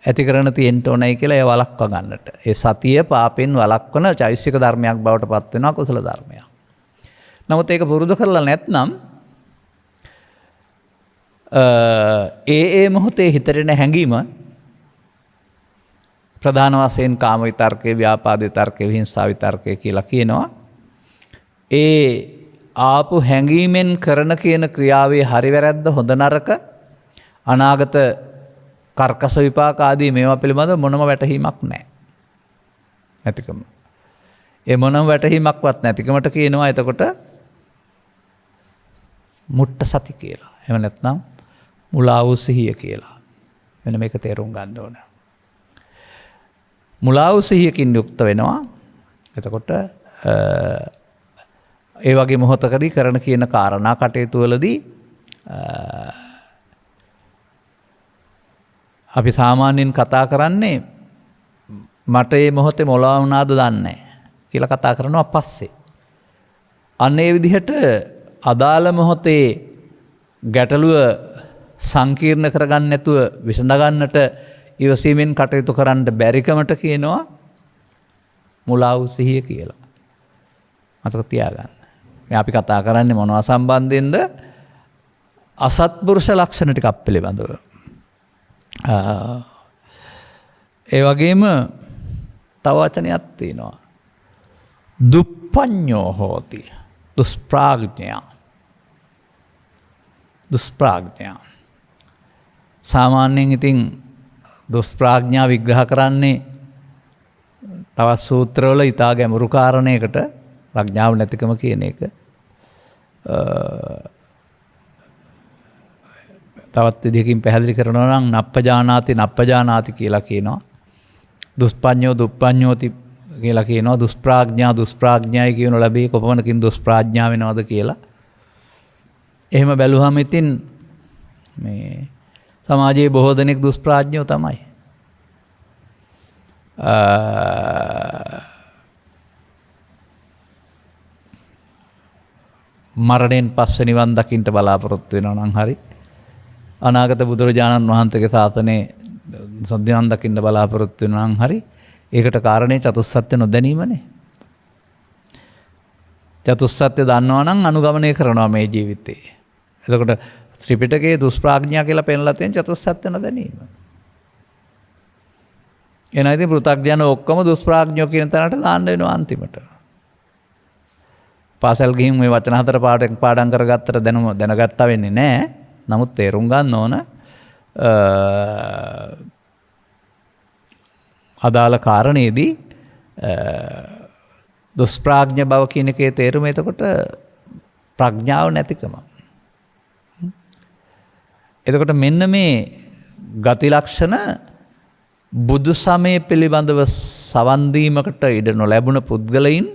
ඇති කරන තියෙන්න ඕනයි කියලා ඒ වළක්ව ගන්නට. ඒ සතිය පාපෙන් වළක්වන චෛසික ධර්මයක් බවට පත් වෙනවා, කුසල ධර්මයක්. නමුත් ඒක පුරුදු කරලා නැත්නම් ඒ මොහොතේ හිතට එන හැඟීම ප්‍රධාන වශයෙන් කාම විතර්කය, ව්‍යාපාද විතර්කය, විහිංසා විතර්කය කියලා කියනවා. ඒ ආපු හැඟීමෙන් කරන කියන ක්‍රියාවේ හරි වැරද්ද, හොඳ නරක, අනාගත කර්කස විපාක ආදී මේවා පිළිබඳ මොනම වැටහීමක් නැහැ. නැතිකම. ඒ මොනම වැටහීමක්වත් නැතිකමට කියනවා එතකොට මුට්ට සති කියලා. එහෙම නැත්නම් මුලා වූ සිහිය කියලා. මෙන්න මේක තේරුම් ගන්න ඕන. මුලා වූ සිහියකින් යුක්ත වෙනවා. එතකොට ඒ වගේ මොහොතකදී කරන කියන කාරණා කටයුතු වලදී අපි සාමාන්‍යයෙන් කතා කරන්නේ මට මේ මොහොතේ මොළා වුණාද දන්නේ නැහැ කියලා කතා කරනවා පස්සේ. අන්න ඒ විදිහට අදාළ මොහොතේ ගැටලුව සංකීර්ණ කරගන්න නැතුව විසඳගන්නට ඉවසීමෙන් කටයුතු කරන්න බැරිකමට කියනවා මුලා වූ සිහිය කියලා. මතක තියාගන්න. මේ අපි කතා කරන්නේ මොනවා සම්බන්ධයෙන්ද? අසත්පුරුෂ ලක්ෂණ ටිකක් පිළිබඳව. ඒ වගේම තව වචනයක් තියෙනවා. දුප්පඤ්ඤෝ හෝති. දුෂ්ප්‍රාඥයා. දුෂ්ප්‍රාඥයා. සාමාන්‍යයෙන් ඉතින් දුෂ්ප්‍රාඥා විග්‍රහ කරන්නේ තවත් සූත්‍රවල ඊටා ගැඹුරු කාරණයකට ප්‍රඥාව නැතිකම කියන එක. තවත් විදිහකින් පැහැදිලි කරනවා නම් නප්පජානාති කියලා කියනවා. දුෂ්පඤ්ඤෝ දුප්පඤ්ඤෝති කියලා කියනවා. දුෂ්ප්‍රාඥායි කියනු ලැබී කොපමණකින් දුෂ්ප්‍රාඥා වෙනවද කියලා. එහෙම බැලුවම ඉතින් මේ සමාජයේ බොහෝ දෙනෙක් දුෂ්ප්‍රාඥයෝ තමයි. මරණයෙන් පස්සේ නිවන් දකින්න බලාපොරොත්තු වෙනවා නම් හරි, අනාගත බුදුරජාණන් වහන්සේගේ ශාසනයේ සම්දිවන් දකින්න බලාපොරොත්තු වෙනවා නම් හරි, ඒකට කාරණේ චතුස්සත්‍ය නොදැනීමනේ. චතුස්සත්‍ය දන්නවා නම් අනුගමනය කරනවා මේ ජීවිතේ. එතකොට ත්‍රිපිටකයේ දුෂ්ප්‍රාඥා කියලා පෙන්ලා තියෙන චතුස්සත්‍ය නොදැනීම. එනවා ඉතින් පෘථග්ජන ඔක්කොම දුෂ්ප්‍රාඥයෝ කියන තැනට දාන්න වෙනවා අන්තිමට. පාසල් ගිහින් මේ වචන හතර පාඩම් කරගත්තට දැනගත්තා වෙන්නේ නැහැ. නමුත් තේරුම් ගන්න ඕන අදාළ කාරණේදී දුෂ්ප්‍රාඥ බව කියන එකේ තේරුම එතකොට ප්‍රඥාව නැතිකම. එතකොට මෙන්න මේ ගති ලක්ෂණ බුදු සමය පිළිබඳව සවන් දීමකට ඉඩ නොලැබුණ පුද්ගලයින්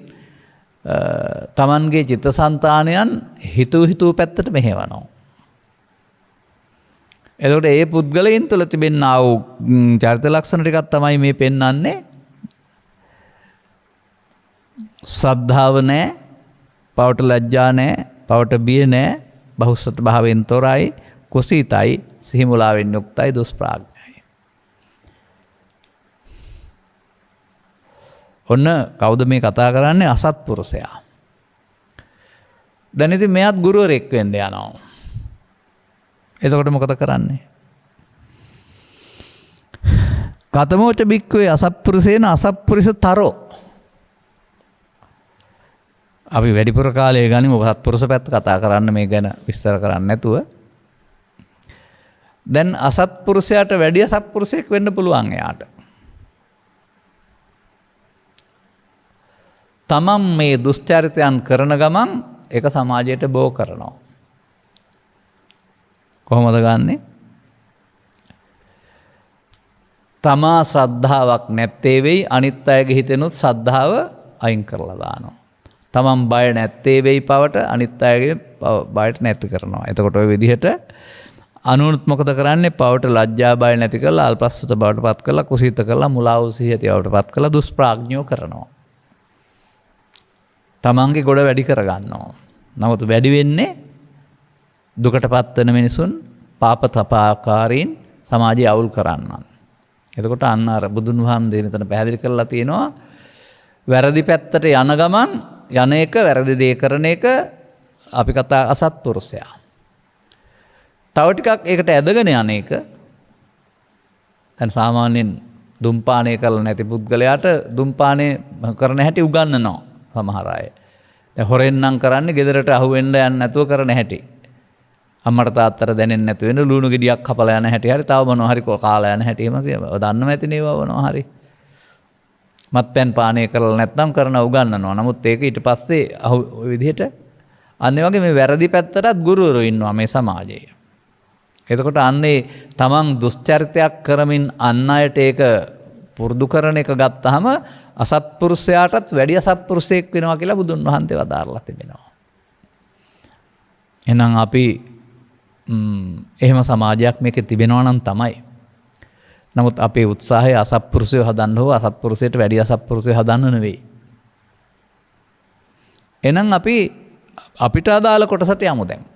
තමන්ගේ චිත්තසංතානයන් හිතූ පැත්තට මෙහෙවනවා. එතකොට ඒ පුද්ගලයන් තුළ තිබෙනා වූ චරිත ලක්ෂණ ටිකක් තමයි මේ පෙන්වන්නේ. ශ්‍රද්ධාව නැහැ, පවට ලැජ්ජා නැහැ, පවට බිය නැහැ, බහුසුත භාවයෙන් තොරයි, කුසීතයි, සිහිමුලාවෙන් යුක්තයි, දුෂ්ප්‍රාඥයි. ඔන්න කවුද මේ කතා කරන්නේ? අසත්පුරුෂයා. දැන් ඉතින් මෙයාත් ගුරුවරයෙක් වෙන්න යනවා. එතකොට මොකද කරන්නේ? කතමෝච බික්කවේ අසත්පුරුෂේන අසත්පුරුෂතරෝ. අපි වැඩිපුර කාලය ගනිමු සත්පුරුෂ පැත්ත කතා කරන්න, මේ ගැන විස්තර කරන්න නැතුව. දැන් අසත්පුරුෂයාට වැඩිය සත්පුරුෂයෙක් වෙන්න පුළුවන් එයාට. තමන් මේ දුෂ්චරිතයන් කරන ගමන් ඒක සමාජයට බෝ කරනවා. කොහොමද ගන්නෙ? තමා ශ්‍රද්ධාවක් නැත්තේ වෙයි, අනිත් අයගේ හිතෙනුත් ශ්‍රද්ධාව අයින් කරලා දානවා. තමන් බය නැත්තේ වෙයි පවට, අනිත් අයගේ බයට නැති කරනවා. එතකොට ඔය විදිහට අනුනුත් මොකද කරන්නේ? පවට ලැජ්ජා බය නැති කරලා, අල්පස්සත බවට පත් කරලා, කුසීත කරලා, මුලා වූ සිහියතිවට පත් කරලා දුෂ්ප්‍රාඥයෝ කරනවා. තමන්ගේ ගොඩ වැඩි කරගන්නවා. නමුත් වැඩි වෙන්නේ දුකට පත්වන මිනිසුන්, පාප තපාකාරීන්, සමාජය අවුල් කරන්නන්. එතකොට අන්න අර බුදුන් වහන්සේ මෙතන පැහැදිලි කරලා තියෙනවා, වැරදි පැත්තට යන ගමන් යන එක, වැරදි දේ කරන එක අපි කතා අසත්පුරුෂයා. තව ටිකක් ඒකට ඇදගෙන යන එක, දැන් සාමාන්‍යයෙන් දුම්පානය කරලා නැති පුද්ගලයාට දුම්පානය කරන හැටි උගන්වනවා සමහර අය. දැන් හොරෙන් නම් කරන්නේ ගෙදරට අහු වෙන්න යන්නේ නැතුව කරන හැටි. අම්මට තාත්තට දැනෙන්නේ නැතු වෙන ලුණු ගෙඩියක් කපලා යන හැටි හරි තව මොනවා හරි කාලා යන හැටි එහෙම දන්නව ඇතිනේ ඒවා මොනවා හරි. මත්පැන් පානය කරලා නැත්නම් කරන උගන්වනවා. නමුත් ඒක ඊට පස්සේ අහු විදිහට අන්න ඒ වගේ මේ වැරදි පැත්තටත් ගුරුවරු ඉන්නවා මේ සමාජයේ. එතකොට අන්නේ තමන් දුස්චරිතයක් කරමින් අන් අයට ඒක පුරුදු කරන එක ගත්තාම අසත්පුරුෂයාටත් වැඩි අසත්පුරුෂයෙක් වෙනවා කියලා බුදුන් වහන්සේ වදාරලා තිබෙනවා. එහෙනම් අපි එහෙම සමාජයක් මේකේ තිබෙනවා නම් තමයි. නමුත් අපේ උත්සාහය අසත්පුරුෂය හදන්න හෝ අසත්පුරුෂයට වැඩි අසත්පුරුෂය හදන්න නෙවෙයි. එහෙනම් අපි අපිට අදාළ කොටසට යමු දැන්.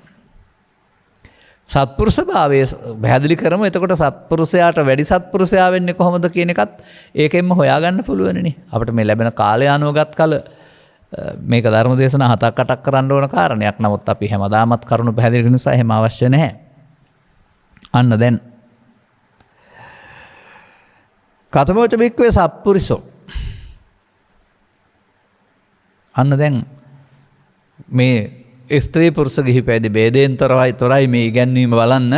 සත්පුරුෂ භාවය පැහැදිලි කරමු. එතකොට සත්පුරුෂයාට වැඩි සත්පුරුෂයා වෙන්නේ කොහොමද කියන එකත් ඒකෙන්ම හොයාගන්න පුළුවන්නේ. අපිට මේ ලැබෙන කාලය අනුවගත් කල මේක ධර්ම දේශනා 7-8ක් කරන්න ඕන කාරණයක්. නමුත් අපි හැමදාමත් කරුණු පැහැදිලි කරන නිසා එහෙම අවශ්‍ය නැහැ. අන්න දැන් කතමෝච බික්කවේ සත්පුරුෂෝ. අන්න දැන් මේ ස්ත්‍රී පුරුෂ ගිහි පැවිදි ભેදයෙන් තොරයි මේ ඉගැන්වීම බලන්න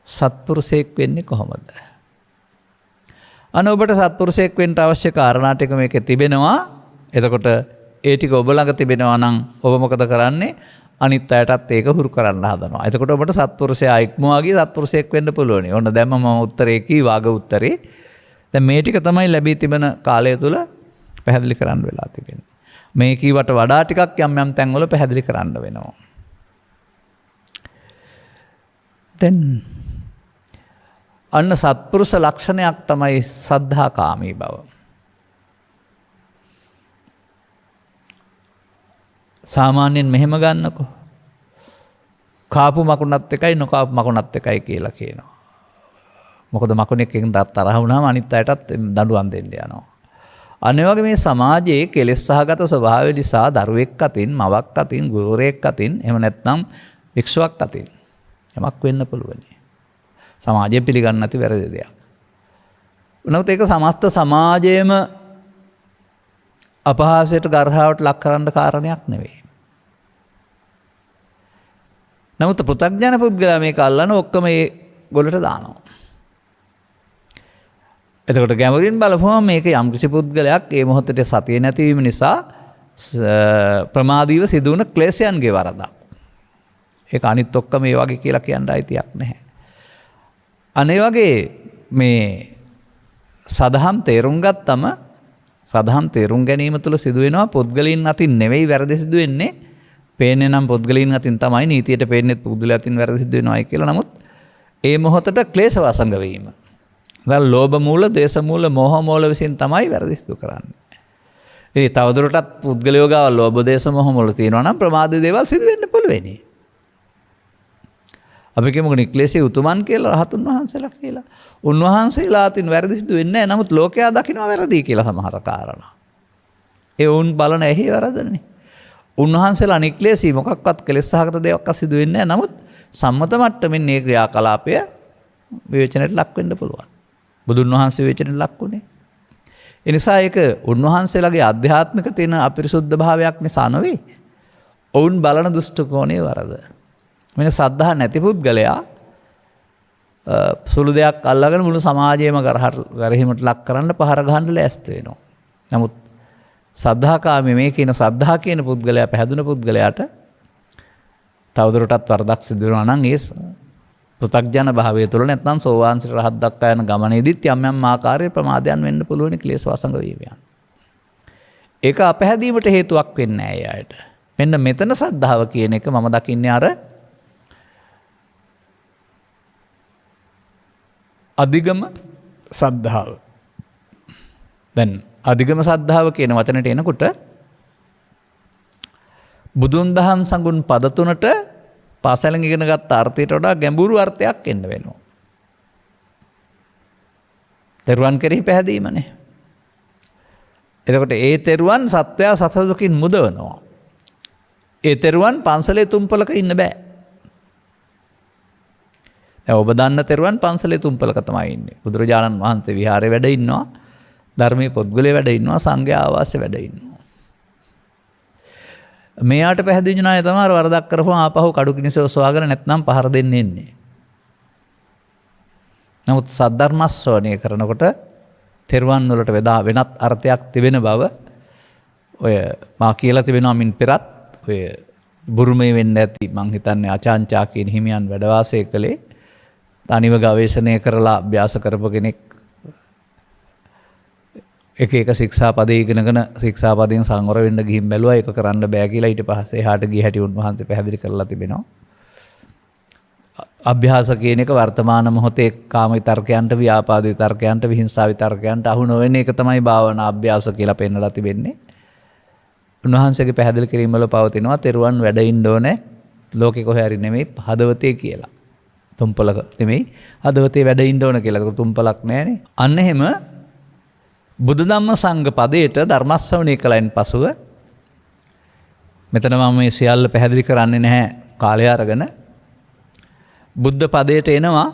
සත්පුරුෂයෙක් වෙන්නේ කොහොමද? අන්න ඔබට සත්පුරුෂයෙක් වෙන්න අවශ්‍ය කාරණා ටික මේකේ තිබෙනවා. එතකොට ඒ ටික ඔබ ළඟ තිබෙනවා නම් ඔබ මොකද කරන්නේ? අනිත් අයටත් ඒක හුරු කරන්න හදනවා. එතකොට ඔබට සත්පුරුෂයා ඉක්මවා ගිය සත්පුරුෂයෙක් වෙන්න පුළුවන්. ඔන්න දැන් මම උත්තරේ කීවාග උත්තරේ. දැන් මේ ටික තමයි ලැබී තිබෙන කාලය තුල පැහැදිලි කරන්න වෙලා තිබෙන්නේ. මේ කීවට වඩා ටිකක් යම් යම් තැන්වල පැහැදිලි කරන්න වෙනවා. දැන් අන්න සත්පුරුෂ ලක්ෂණයක් තමයි සද්ධාකාමී බව. සාමාන්‍යයෙන් මෙහෙම ගන්නකො. කාපු මකුණත් එකයි නොකාපු මකුණත් එකයි කියලා කියනවා. මොකද මකුණෙක්ගෙන් තරහ වුණාම අනිත් අයටත් දඬුවම් දෙන්න යනවා. අනේ වගේ මේ සමාජයේ කෙලෙස් සහගත ස්වභාවය නිසා දරුවෙක් අතින්, මවක් අතින්, ගුරුවරයෙක් අතින්, එහෙම නැත්නම් වික්ෂුවක් අතින් යමක් වෙන්න පුළුවන්. සමාජය පිළිගන්නේ නැති වැරදි දෙයක්. නමුත් ඒක සමස්ත සමාජයේම අපහාසයට ගර්හාවට ලක් කරන්න කාරණයක් නෙවෙයි. නමුත් පෘථග්ජන පුද්ගලයා මේක අල්ලන ඔක්කොම ඒ ගොල්ලට දානවා. එතකොට ගැඹුරින් බලපුවම මේක යම්කිසි පුද්ගලයක් ඒ මොහොතේ සතිය නැතිවීම නිසා ප්‍රමාදීව සිදුවන ක්ලේශයන්ගේ වරදක්. ඒක අනිත් ඔක්කොම මේ වගේ කියලා කියන්න අයිතියක් නැහැ. අනේ වගේ මේ සදහම් තේරුම් ගත්තම සදහම් තේරුම් ගැනීම තුළ සිදුවෙනවා පුද්ගලයන් අතින් නෙවෙයි වැරදි සිදු වෙන්නේ. පේන්නේ නම් පුද්ගලයන් අතින් තමයි, නීතියට පේන්නේ පුද්ගලයන් අතින් වැරදි සිදු වෙනවායි කියලා. නමුත් ඒ මොහොතට ක්ලේශ වසංග වීම. දැන් ලෝභ මූල, දේශ මූල, මෝහ මූල විසින් තමයි වැරදි සිදු කරන්නේ. ඒ තවදුරටත් පුද්ගලයෝ ගාව ලෝභ, දේශ, මෝහ මූල තියෙනවා නම් ප්‍රමාද දේවල් සිදු වෙන්න පුළුවනි. අපි කියමුකෝ නික්ලේශී උතුමන් කියලා, රහතුන් වහන්සේලා කියලා. උන්වහන්සේලා අතින් වැරදි සිදු වෙන්නේ නැහැ. නමුත් ලෝකයා දකිනවා වැරදි කියලා සමහර කාරණා. ඒ උන් බලන ඇහි වැරදනේ. උන්වහන්සේලා නික්ලේශී මොකක්වත් කෙලෙස් සහගත දෙයක් සිදු වෙන්නේ නැහැ. නමුත් සම්මත මට්ටමින් මේ ක්‍රියාකලාපය විවේචනයට ලක් වෙන්න පුළුවන්. බුදුන් වහන්සේ විවේචනයට ලක් වුණේ. ඒ නිසා ඒක උන්වහන්සේලාගේ ආධ්‍යාත්මික තියෙන අපිරිසුද්ධ භාවයක් නිසා නෙවෙයි. ඔවුන් බලන දෘෂ්ටි කෝණයේ වරද. මෙන්න සද්ධා නැති පුද්ගලයා සුළු දෙයක් අල්ලගෙන මුළු සමාජයේම ගරහිමට ලක් කරන්න පහර ගහන්න ලෑස්ති වෙනවා. නමුත් සද්ධාකාමී මේ කියන සද්ධා කියන පුද්ගලයා පැහැදුන පුද්ගලයාට තවදුරටත් වරදක් සිදු වෙනවා නම් ඒ පෘථග්ජන භාවය තුළ නැත්නම් සෝවාන් සිට රහත් දක්වා යන ගමනේදීත් යම් යම් ආකාරයේ ප්‍රමාදයන් වෙන්න පුළුවන් ක්ලේශ වසංග වීමයන්. ඒක අපැහැදීමට හේතුවක් වෙන්නේ නැහැ අයට. මෙන්න මෙතන ශ්‍රද්ධාව කියන එක මම දකින්නේ අර අධිගම ශ්‍රද්ධාව. දැන් අධිගම ශ්‍රද්ධාව කියන වචනට එනකොට බුදුන් දහම් සංගුණ පද තුනට පාසලෙන් ඉගෙන ගත්ත අර්ථයට වඩා ගැඹුරු අර්ථයක් එන්න වෙනවා. තෙරුවන් කෙරෙහි පැහැදීමනේ. එතකොට ඒ තෙරුවන් සත්වයා සතර දුකින් මුදවනවා. ඒ තෙරුවන් පන්සලේ තුම්පලක ඉන්න බෑ. දැන් ඔබ දන්න තෙරුවන් පන්සලේ තුම්පලක තමයි ඉන්නේ. බුදුරජාණන් වහන්සේ විහාරේ වැඩ ඉන්නවා. ධර්මයේ පොත්ගලේ වැඩ ඉන්නවා. සංඝයා ආවාසයේ වැඩ ඉන්නවා. මෙයාට පැහැදිලි ණය තමයි වරදක් කරපුවම ආපහු කඩු කිනිසෙ ඔසවාගෙන නැත්නම් පහර දෙන්න එන්නේ. නමුත් සද්ධර්ම ශ්‍රවණය කරනකොට තෙරුවන් වලට වෙනත් අර්ථයක් තිබෙන බව ඔය මා කියලා තිබෙනවා මින් පෙරත් ඔය බුරුමේ වෙන්න ඇති මං හිතන්නේ ආචාන්චා කියන හිමියන් වැඩ වාසය කළේ තනිව ගවේෂණය කරලා අභ්‍යාස කරපු කෙනෙක් එක ශික්ෂාපදේ ඉගෙනගෙන ශික්ෂාපදයෙන් සංවර වෙන්න ගිහින් බැලුවා ඒක කරන්න බෑ කියලා ඊට පස්සේ එහාට ගිය හැටි උන්වහන්සේ පැහැදිලි කරලා තිබෙනවා. අභ්‍යාස කියන එක වර්තමාන මොහොතේ කාම විතර්කයන්ට ව්‍යාපාද විතර්කයන්ට විහිංසා විතර්කයන්ට අහු නොවන එක තමයි භාවනා අභ්‍යාස කියලා පෙන්වලා තිබෙන්නේ. උන්වහන්සේගේ පැහැදිලි කිරීම වල පවතිනවා තෙරුවන් වැඩ ඉන්න ඕනේ ලෝකේ කොහේ හරි නෙමෙයි හදවතේ කියලා. තුම්පලක නෙමෙයි හදවතේ වැඩ ඉන්න ඕන කියලා. ඒක තුම්පලක් නෑනේ. අන්න එහෙම බුදු ධම්ම සංඝ පදයට ධර්ම ශ්‍රවණය කළයින් පසුව මෙතන මම මේ සියල්ල පැහැදිලි කරන්නේ නැහැ කාලය අරගෙන බුද්ධ පදයට එනවා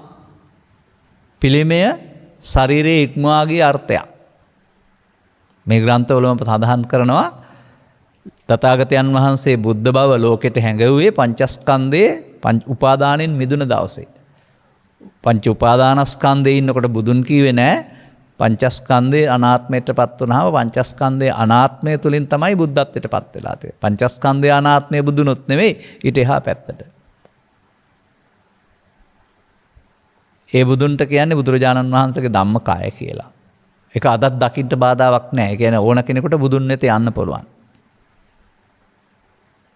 පිළිමය ශරීරයේ ඉක්මවාගේ අර්ථයක්. මේ ග්‍රන්ථවලම සඳහන් කරනවා තථාගතයන් වහන්සේ බුද්ධ බව ලෝකෙට හැඟවුවේ පංචස්කන්ධයේ උපාදානෙන් මිදුන දවසේ. පංච උපාදානස්කන්ධයේ ඉන්නකොට බුදුන් කීවේ නෑ පංචස්කන්ධයේ අනාත්මයටපත් වුණාම පංචස්කන්ධයේ අනාත්මය තුලින් තමයි බුද්ධත්වයටපත් වෙලා තියෙන්නේ. පංචස්කන්ධයේ අනාත්මය බුදුනොත් නෙවෙයි ඊට එහා පැත්තට. ඒ බුදුන්ට කියන්නේ බුදුරජාණන් වහන්සේගේ ධම්මකාය කියලා. ඒක අදත් දකින්න බාධාවක් නැහැ. ඒ කියන්නේ ඕන කෙනෙකුට බුදුන් වෙත යන්න පුළුවන්.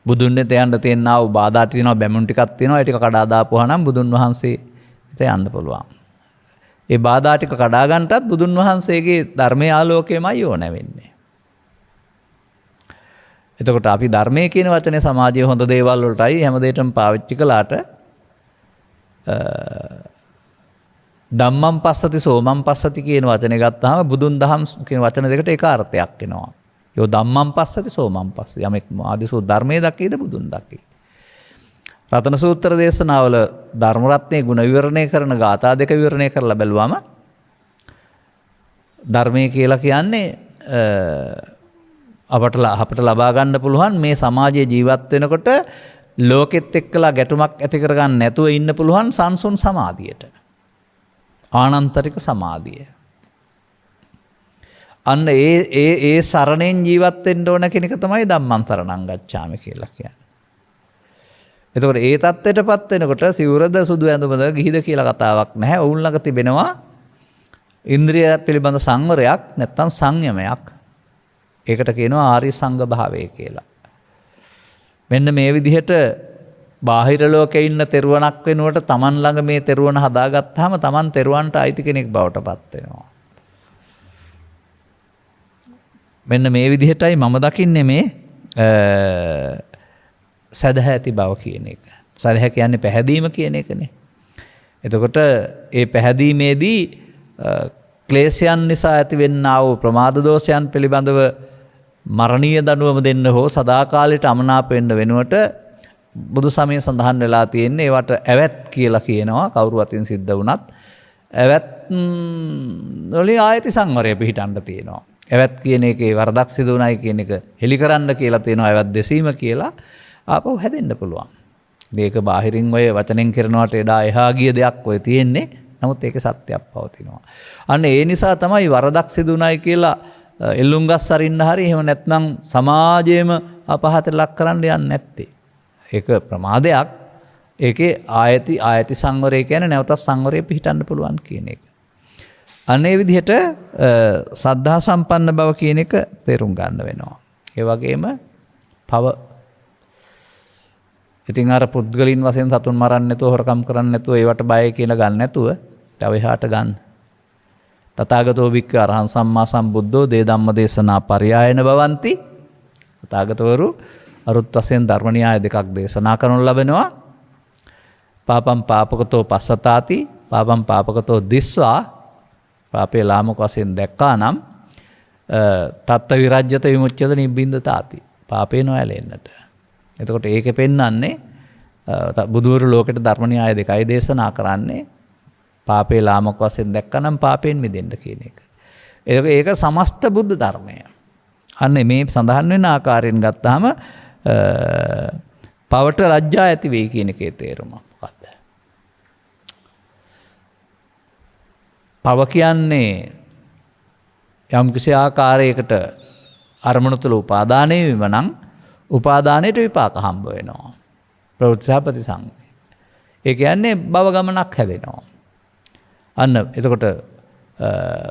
බුදුන් වෙත යන්න තියෙනා වූ බාධා තියෙනවා බැමුණු ටිකක් තියෙනවා. ඒ ටික කඩා දාපුවා නම් බුදුන් වහන්සේ වෙත යන්න පුළුවන්. ඒ බාධා ටික කඩා ගන්නටත් බුදුන් වහන්සේගේ ධර්මයේ ආලෝකයමයි ඕන වෙන්නේ. එතකොට අපි ධර්මයේ කියන වචනේ සමාජයේ හොඳ දේවල් වලටයි හැම දෙයකටම පාවිච්චි කළාට ධම්මං පස්සති සෝමං පස්සති කියන වචනේ ගත්තාම බුදුන් දහම් කියන වචන දෙකට එක අර්ථයක් එනවා. යෝ ධම්මං පස්සති සෝමං පස්සති. යමෙක් ආදිසෝ ධර්මයේ දකීද බුදුන් දකී. රතන සූත්‍ර දේශනාවල ධර්ම රත්නයේ ගුණ විවරණය කරන ගාථා දෙක විවරණය කරලා බැලුවම ධර්මයේ කියලා කියන්නේ අපට ලබා ගන්න පුළුවන් මේ සමාජයේ ජීවත් වෙනකොට ලෝකෙත් එක්කලා ගැටුමක් ඇති කරගන්න නැතුව ඉන්න පුළුවන් සංසුන් සමාධියට. ආනන්තරික සමාධිය. අන්න ඒ සරණෙන් ජීවත් වෙන්න ඕන කෙනෙක් තමයි ධම්මං සරණං ගච්ඡාමි කියලා කියන්නේ. එතකොට ඒ தත්ත්වයටපත් වෙනකොට සිවුරද සුදු ඇඳුමද ගිහිද කියලා කතාවක් නැහැ. ඔවුන් ළඟ තිබෙනවා ඉන්ද්‍රිය පිළිබඳ සංවරයක් නැත්නම් සංයමයක්. ඒකට කියනවා ආර්ය සංඝ භාවය කියලා. මෙන්න මේ විදිහට බාහිර ලෝකේ ඉන්න තෙරුවණක් වෙනුවට Taman ළඟ මේ තෙරුවණ හදාගත්තාම Taman තෙරුවන්ට අයිති කෙනෙක් බවට පත් වෙනවා. මෙන්න මේ විදිහටයි මම දකින්නේ මේ සදහ ඇති බව කියන එක. සදහ කියන්නේ පැහැදීම කියන එකනේ. එතකොට ඒ පැහැදීමේදී ක්ලේශයන් නිසා ඇතිවෙන්නා වූ ප්‍රමාද දෝෂයන් පිළිබඳව මරණීය දඬුවම දෙන්න හෝ සදාකාලයට අමනාප වෙන්න වෙනුවට බුදු සමයේ සඳහන් වෙලා තියෙන්නේ ඒවට ඇවැත් කියලා කියනවා කවුරු අතින් සිද්ධ වුණත් ඇවැත් වලින් ආයති සංවරය පිහිටන්න තියෙනවා. ඇවැත් කියන එකේ වරදක් සිදු වුණයි කියන එක හෙලි කරන්න කියලා තියෙනවා ඇවැත් දෙසීම කියලා ආපහු හැදෙන්න පුළුවන්. මේක බාහිරින් ඔය වචනෙන් කරනවට වඩා එහා ගිය දෙයක් ඔය තියෙන්නේ. නමුත් ඒකේ සත්‍යයක් පවතිනවා. අන්න ඒ නිසා තමයි වරදක් සිදු වුණයි කියලා එල්ලුම්ගස් අරින්න හරි එහෙම නැත්නම් සමාජයේම අපහාත ලක් කරන්න යන්නේ නැත්තේ. ඒක ප්‍රමාදයක්. ඒකේ ආයති සංවරය කියන්නේ නැවතත් සංවරය පිහිටන්න පුළුවන් කියන එක. අනේ විදිහට සද්ධා සම්පන්න බව කියන එක තේරුම් ගන්න වෙනවා. ඒ වගේම පව ඉතින් අර පුද්ගලින් වශයෙන් සතුන් මරන්න නැතුව හොරකම් කරන්න නැතුව ඒවට බය කියලා ගන්න නැතුව තව එහාට ගන්න. තථාගතෝ භික්ඛු අරහං සම්මා සම්බුද්ධෝ දේ ධම්ම දේශනා පරියායන භවಂತಿ. තථාගතවරු අරුත් වශයෙන් ධර්ම න්‍යාය දෙකක් දේශනා කරනු ලබනවා. පාපම් පාපකතෝ පස්සතාති පාපම් පාපකතෝ දිස්වා පාපේ ලාමක වශයෙන් දැක්කා නම් තත්ත විරජ්‍යත විමුච්ඡත නිබ්බින්දතාති. පාපේ නොඇලෙන්නට. එතකොට ඒකේ පෙන්වන්නේ බුදුවරු ලෝකෙට ධර්ම න්‍යාය දෙකයි දේශනා කරන්නේ. පාපේ ලාමක වශයෙන් දැක්කනම් පාපයෙන් මිදෙන්න කියන එක. ඒක සමස්ත බුද්ධ ධර්මය. අන්න මේ සඳහන් වෙන ආකාරයෙන් ගත්තාම පවට ලැජ්ජා ඇති වෙයි කියන එකේ තේරුම මොකක්ද? පව කියන්නේ යම් කිසි ආකාරයකට අරමුණු තුළ උපාදානය වීම නම් උපාදානයට විපාක හම්බ වෙනවා. ප්‍රවෘත්ති සහ ප්‍රතිසංග. ඒ කියන්නේ භව ගමනක් හැදෙනවා. අන්න එතකොට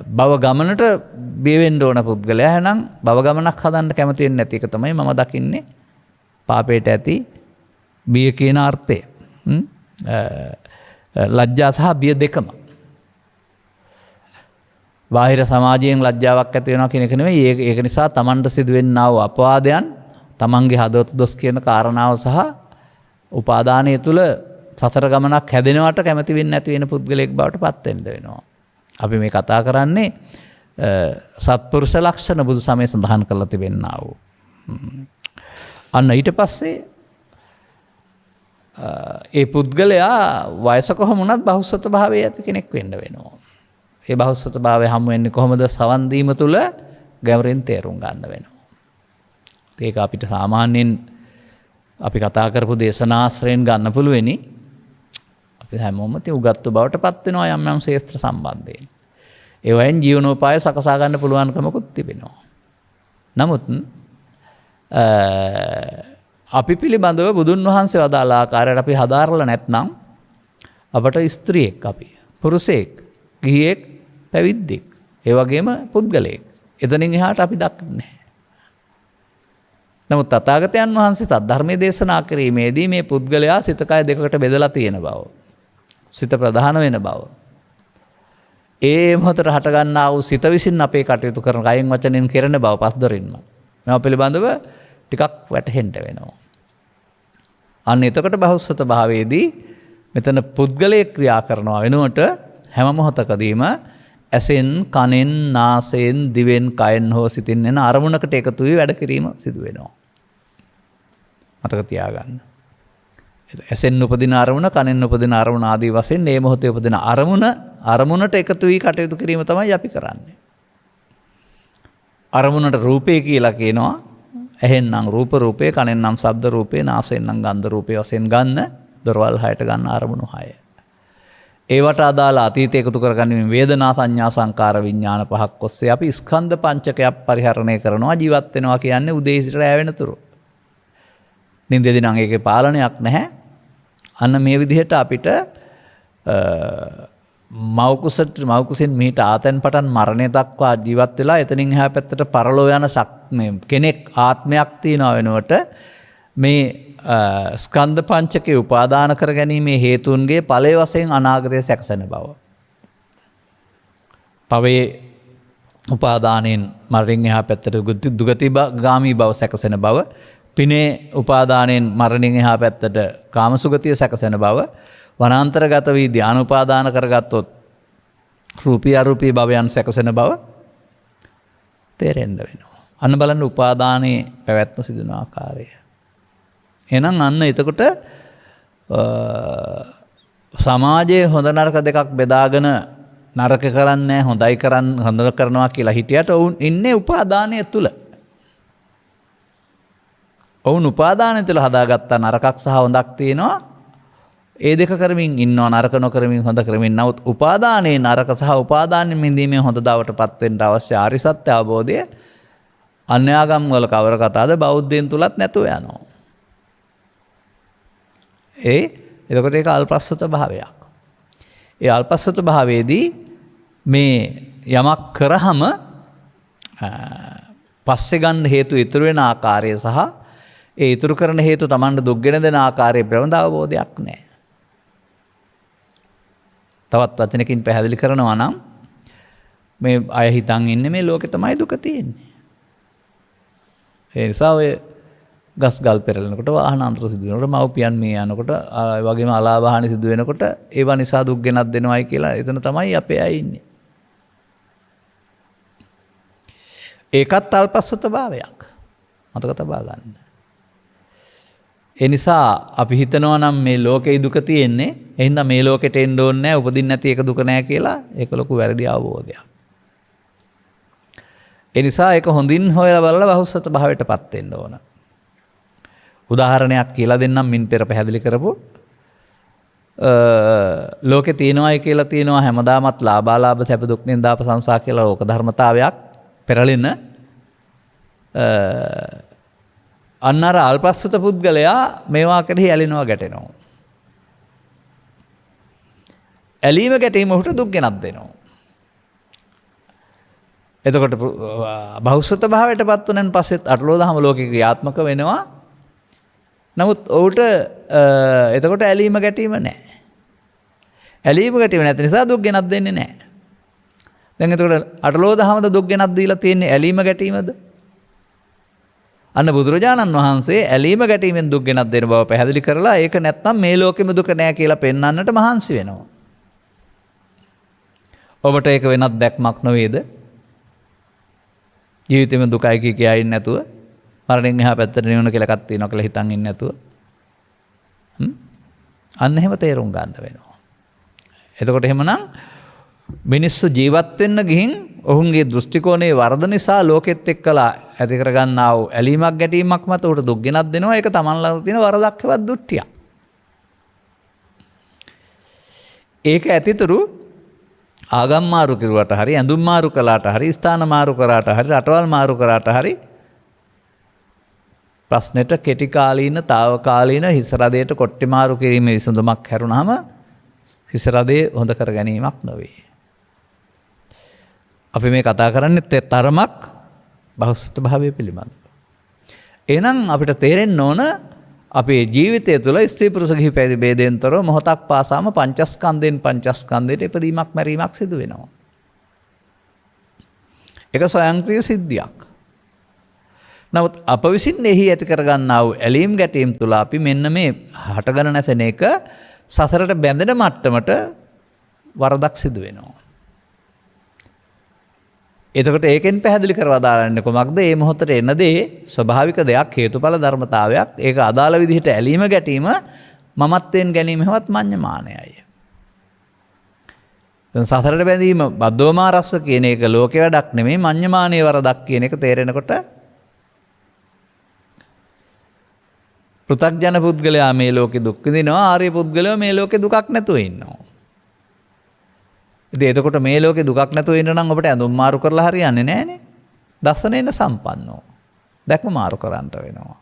භව ගමනට බිය වෙන්න ඕන පුද්ගලයා එහෙනම් භව ගමනක් හදන්න කැමති වෙන්නේ නැති එක තමයි මම දකින්නේ පාපයට ඇති බිය කියන අර්ථය. ලැජ්ජා සහ බිය දෙකම. බාහිර සමාජයෙන් ලැජ්ජාවක් ඇති වෙනවා කියන එක නෙවෙයි. ඒක නිසා Tamanට සිදුවෙන්නා වූ අපවාදයන්, Tamanගේ හදවත දොස් කියන කාරණාව සහ උපාදානය තුළ සතර ගමනක් හැදෙනවට කැමති වෙන්නේ නැති වෙන පුද්ගලයෙක් බවට පත් වෙන්න වෙනවා. අපි මේ කතා කරන්නේ සත්පුරුෂ ලක්ෂණ බුදු සමය සඳහන් කරලා තිබෙන්නා වූ. අන්න ඊට පස්සේ ඒ පුද්ගලයා වයස කොහොම වුණත් බහුසුත භාවයේ ඇති කෙනෙක් වෙන්න වෙනවා. ඒ බහුසුත භාවය හමු වෙන්නේ කොහොමද? සවන් දීම තුළ ගැඹුරින් තේරුම් ගන්න වෙනවා. ඒක අපිට සාමාන්‍යයෙන් අපි කතා කරපු දේශනාශ්‍රයෙන් ගන්න පුළුවෙනි. අපි හැමෝම උගත්තු බවට පත් වෙනවා යම් යම් ශේත්‍ර සම්බන්ධයෙන්. ඒ වයින් ජීවනෝපාය සකසා ගන්න පුළුවන්කමකුත් තිබෙනවා. නමුත් අපි පිළිබඳව බුදුන් වහන්සේ වදාළ ආකාරයට අපි හදාරලා නැත්නම් අපට ස්ත්‍රියෙක් අපි, පුරුෂයෙක්, ගිහියෙක්, පැවිද්දෙක්, ඒ වගේම පුද්ගලයෙක්. එතනින් එහාට අපි දක්න්නේ නැහැ. නමුත් තථාගතයන් වහන්සේ සද්ධර්මයේ දේශනා කිරීමේදී මේ පුද්ගලයා සිත කය දෙකකට බෙදලා තියෙන බව, සිත ප්‍රධාන වෙන බව, ඒ මොහොතට හට ගන්නා වූ සිත විසින් අපේ කටයුතු කරන කයින් වචනෙන් කෙරෙන බව පස්දරින්ම මේවා පිළිබඳව ටිකක් වැටහෙන්න වෙනවා. අන්න එතකොට බහුසුත භාවයේදී මෙතන පුද්ගලයේ ක්‍රියා කරනවා වෙනුවට හැම මොහොතකදීම ඇසෙන්, කනෙන්, නාසයෙන්, දිවෙන්, කයෙන් හෝ සිතින් එන අරමුණකට එකතු වී වැඩ කිරීම සිදු වෙනවා. මතක තියාගන්න. ඇසෙන් උපදින අරමුණ, කනෙන් උපදින අරමුණ ආදී වශයෙන් මේ මොහොතේ උපදින අරමුණට එකතු වී කටයුතු කිරීම තමයි අපි කරන්නේ. අරමුණට රූපේ කියලා කියනවා. ඇහෙන් නම් රූප රූපේ, කනෙන් නම් ශබ්ද රූපේ, නාසයෙන් නම් ගන්ධ රූපේ වශයෙන් ගන්න දොරවල් 6ට ගන්න අරමුණු 6. ඒවට අදාළ අතීතය එකතු කරගන්නේ වේදනා, සංඥා, සංකාර, විඥාන පහක් ඔස්සේ අපි ස්කන්ධ පංචකයක් පරිහරණය කරනවා, ජීවත් වෙනවා කියන්නේ උදේ සිට රැ වෙනතුරු. නින්දේදී නම් ඒකේ පාලනයක් නැහැ. අන්න මේ විදිහට අපිට මව්කුසෙන් මීට ආතෙන් පටන් මරණය දක්වා ජීවත් වෙලා එතනින් එහා පැත්තට පරලෝ යන කෙනෙක් ආත්මයක් තියනවා වෙනුවට මේ ස්කන්ධ පංචකේ උපාදාන කර ගැනීමේ හේතුන්ගේ ඵලයේ වශයෙන් අනාගතයේ සැකසෙන බව. පවේ උපාදානෙන් මරණයෙන් එහා පැත්තට දුගතිගාමී බව සැකසෙන බව, පිනේ උපාදානෙන් මරණයෙන් එහා පැත්තට කාමසුගතිය සැකසෙන බව, වනාන්තරගත වී ධාන උපාදාන කරගත්තොත් රූපී අරූපී භවයන් සැකසෙන බව තේරෙන්න වෙනවා. අන්න බලන්න උපාදානයේ පැවැත්ම සිදුවන ආකාරය. එහෙනම් අන්න එතකොට සමාජයේ හොඳ නරක දෙකක් බෙදාගෙන නරක කරන්නේ හොඳයි හොඳ කරනවා කියලා හිටියට ඔවුන් ඉන්නේ උපාදානය තුල. ඔවුන් උපාදානය තුල හදාගත්ත නරකක් සහ හොඳක් තියෙනවා. ඒ දෙක කරමින් ඉන්නවා, නරක නොකරමින් හොඳ කරමින්. නමුත් උපාදානයේ නරක සහ උපාදානෙන් මිදීමේ හොඳ දවටපත් වෙන්න අවශ්‍ය ආරි සත්‍ය අවබෝධය අන්‍යාගම් වල කවර කතාවද බෞද්ධයන් තුලත් නැතුව යනවා. එතකොට ඒක අල්පස්සත භාවයක්. ඒ අල්පස්සත භාවයේදී මේ යමක් කරාම පස්සේ ගන්න හේතු ඉතුරු වෙන ආකාරය සහ ඒ ඉතුරු කරන හේතු Tamanට දුක් ගෙන දෙන ආකාරය පිළිබඳ අවබෝධයක් නැහැ. තවත් වචනකින් පැහැදිලි කරනවා නම් මේ අය හිතන් ඉන්නේ මේ ලෝකේ තමයි දුක තියෙන්නේ. ඒ නිසා ඔය ගස් ගල් පෙරලනකොට, වාහන අන්තර සිදු වෙනකොට, මව්පියන් මේ යනකොට, ඒ වගේම අලාභහානි සිදු වෙනකොට ඒවා නිසා දුක් ගෙනත් දෙනවයි කියලා එතන තමයි අපේ අය ඉන්නේ. ඒකත් අල්පස්සත භාවයක්. මතක තබා ගන්න. ඒ නිසා අපි හිතනවා නම් මේ ලෝකේ දුක තියෙන්නේ එහෙනම් මේ ලෝකෙට එන්න ඕනේ නැහැ උපදින්න නැති එක දුක නැහැ කියලා ඒක ලොකු වැරදි අවබෝධයක්. ඒ නිසා ඒක හොඳින් හොයලා බලලා බහුසුත භාවයටපත් වෙන්න ඕන. උදාහරණයක් කියලා දෙන්නම් මින් පෙර පැහැදිලි කරපු ලෝකේ තියෙනවායි කියලා තියෙනවා හැමදාමත් ලාභාලාභ සැප දුක් නින්දා ප්‍රශංසා කියලා ඕක ධර්මතාවයක් පෙරලෙන අන්නර අල්පස්සුත පුද්ගලයා මේවා කෙරෙහි ඇලෙනවා ගැටෙනවා. ඇලීම ගැටීම ඔහුට දුක් ගෙනත් දෙනවා. එතකොට බහුසුත භාවයටපත් වුණන් පස්සෙත් අටලෝ දහම ලෝකේ ක්‍රියාත්මක වෙනවා. නමුත් ඔහුට එතකොට ඇලීම ගැටීම නැහැ. ඇලීම ගැටීම නැති නිසා දුක් ගෙනත් දෙන්නේ නැහැ. දැන් එතකොට අටලෝ දහමද දුක් ගෙනත් දීලා තියෙන්නේ ඇලීම ගැටීමද? අන්න බුදුරජාණන් වහන්සේ ඇලීම ගැටීමෙන් දුක් ගෙනත් දෙන බව පැහැදිලි කරලා ඒක නැත්තම් මේ ලෝකෙම දුක නැහැ කියලා පෙන්වන්නට මහන්සි වෙනවා. ඔබට ඒක වෙනත් දැක්මක් නොවේද? ජීවිතේම දුකයි කිය කියා ඉන්නේ නැතුව මරණයෙන් එහා පැත්තට නිවන කියලා එකක් තියෙනවා කියලා හිතන් ඉන්නේ නැතුව අන්න එහෙම තේරුම් ගන්න වෙනවා. එතකොට එහෙමනම් මිනිස්සු ජීවත් වෙන්න ගිහින් ඔවුන්ගේ දෘෂ්ටි කෝණයේ වර්ධන නිසා ලෝකෙත් එක්කලා ඇති කරගන්නා වූ ඇලීමක් ගැටීමක් මත උට දුක් ගෙනත් දෙනවා. ඒක තමන් ළඟ තියෙන වරදක් හෙවත් දුට්ටියක්. ඒක ඇතිතුරු ආගම් මාරු කරුවට හරි ඇඳුම් මාරු කළාට හරි ස්ථාන මාරු කරාට හරි රටවල් මාරු කරාට හරි ප්‍රශ්නෙට කෙටි කාලීන తాවකාලීන හිස රදයට කොට්ටි මාරු කිරීමේ විසඳුමක් හැරුණාම හිස රදේ හොඳ කර ගැනීමක් නොවේ. අපි මේ කතා කරන්නේ තරමක් බහුසුත භාවය පිළිබඳව. එහෙනම් අපිට තේරෙන්න ඕන අපේ ජීවිතය තුළ ස්ත්‍රී පුරුෂ ගිහි පැවිදි ભેදයෙන් තොරව මොහොතක් පාසාම පංචස්කන්ධයෙන් පංචස්කන්ධයට ඉපදීමක් මැරීමක් සිදු වෙනවා. ඒක ස්වයංක්‍රීය සිද්ධියක්. නමුත් අප විසින් එහි ඇති කරගන්නා වූ ඇලීම් ගැටීම් තුළ අපි මෙන්න මේ හටගෙන නැසෙන එක සසරට බැඳෙන මට්ටමට වරදක් සිදු වෙනවා. එතකොට ඒකෙන් පැහැදිලි කරලා දාන්නේ කොමක්ද? මේ මොහොතේ එන දේ ස්වභාවික දෙයක් හේතුඵල ධර්මතාවයක්. ඒක අදාළ විදිහට ඇලීම ගැටීම මමත්වයෙන් ගැනීම හැවත් මඤ්ඤමානයයි. දැන් සසරට බැඳීම බද්දෝමා රස්ස කියන එක ලෝකේ වැඩක් නෙමෙයි මඤ්ඤමානයේ වරදක් කියන එක තේරෙනකොට පෘථග්ජන පුද්ගලයා මේ ලෝකේ දුක් විඳිනවා. ආර්ය පුද්ගලයා මේ ලෝකේ දුකක් නැතුව ඉන්නවා. ඉතින් එතකොට මේ ලෝකේ දුකක් නැතුව ඉන්න නම් ඔබට ඇඳුම් මාරු කරලා හරියන්නේ නැහනේ. දස්සනේන සම්පන්නෝ. දැක්ම මාරු කරන්නට වෙනවා.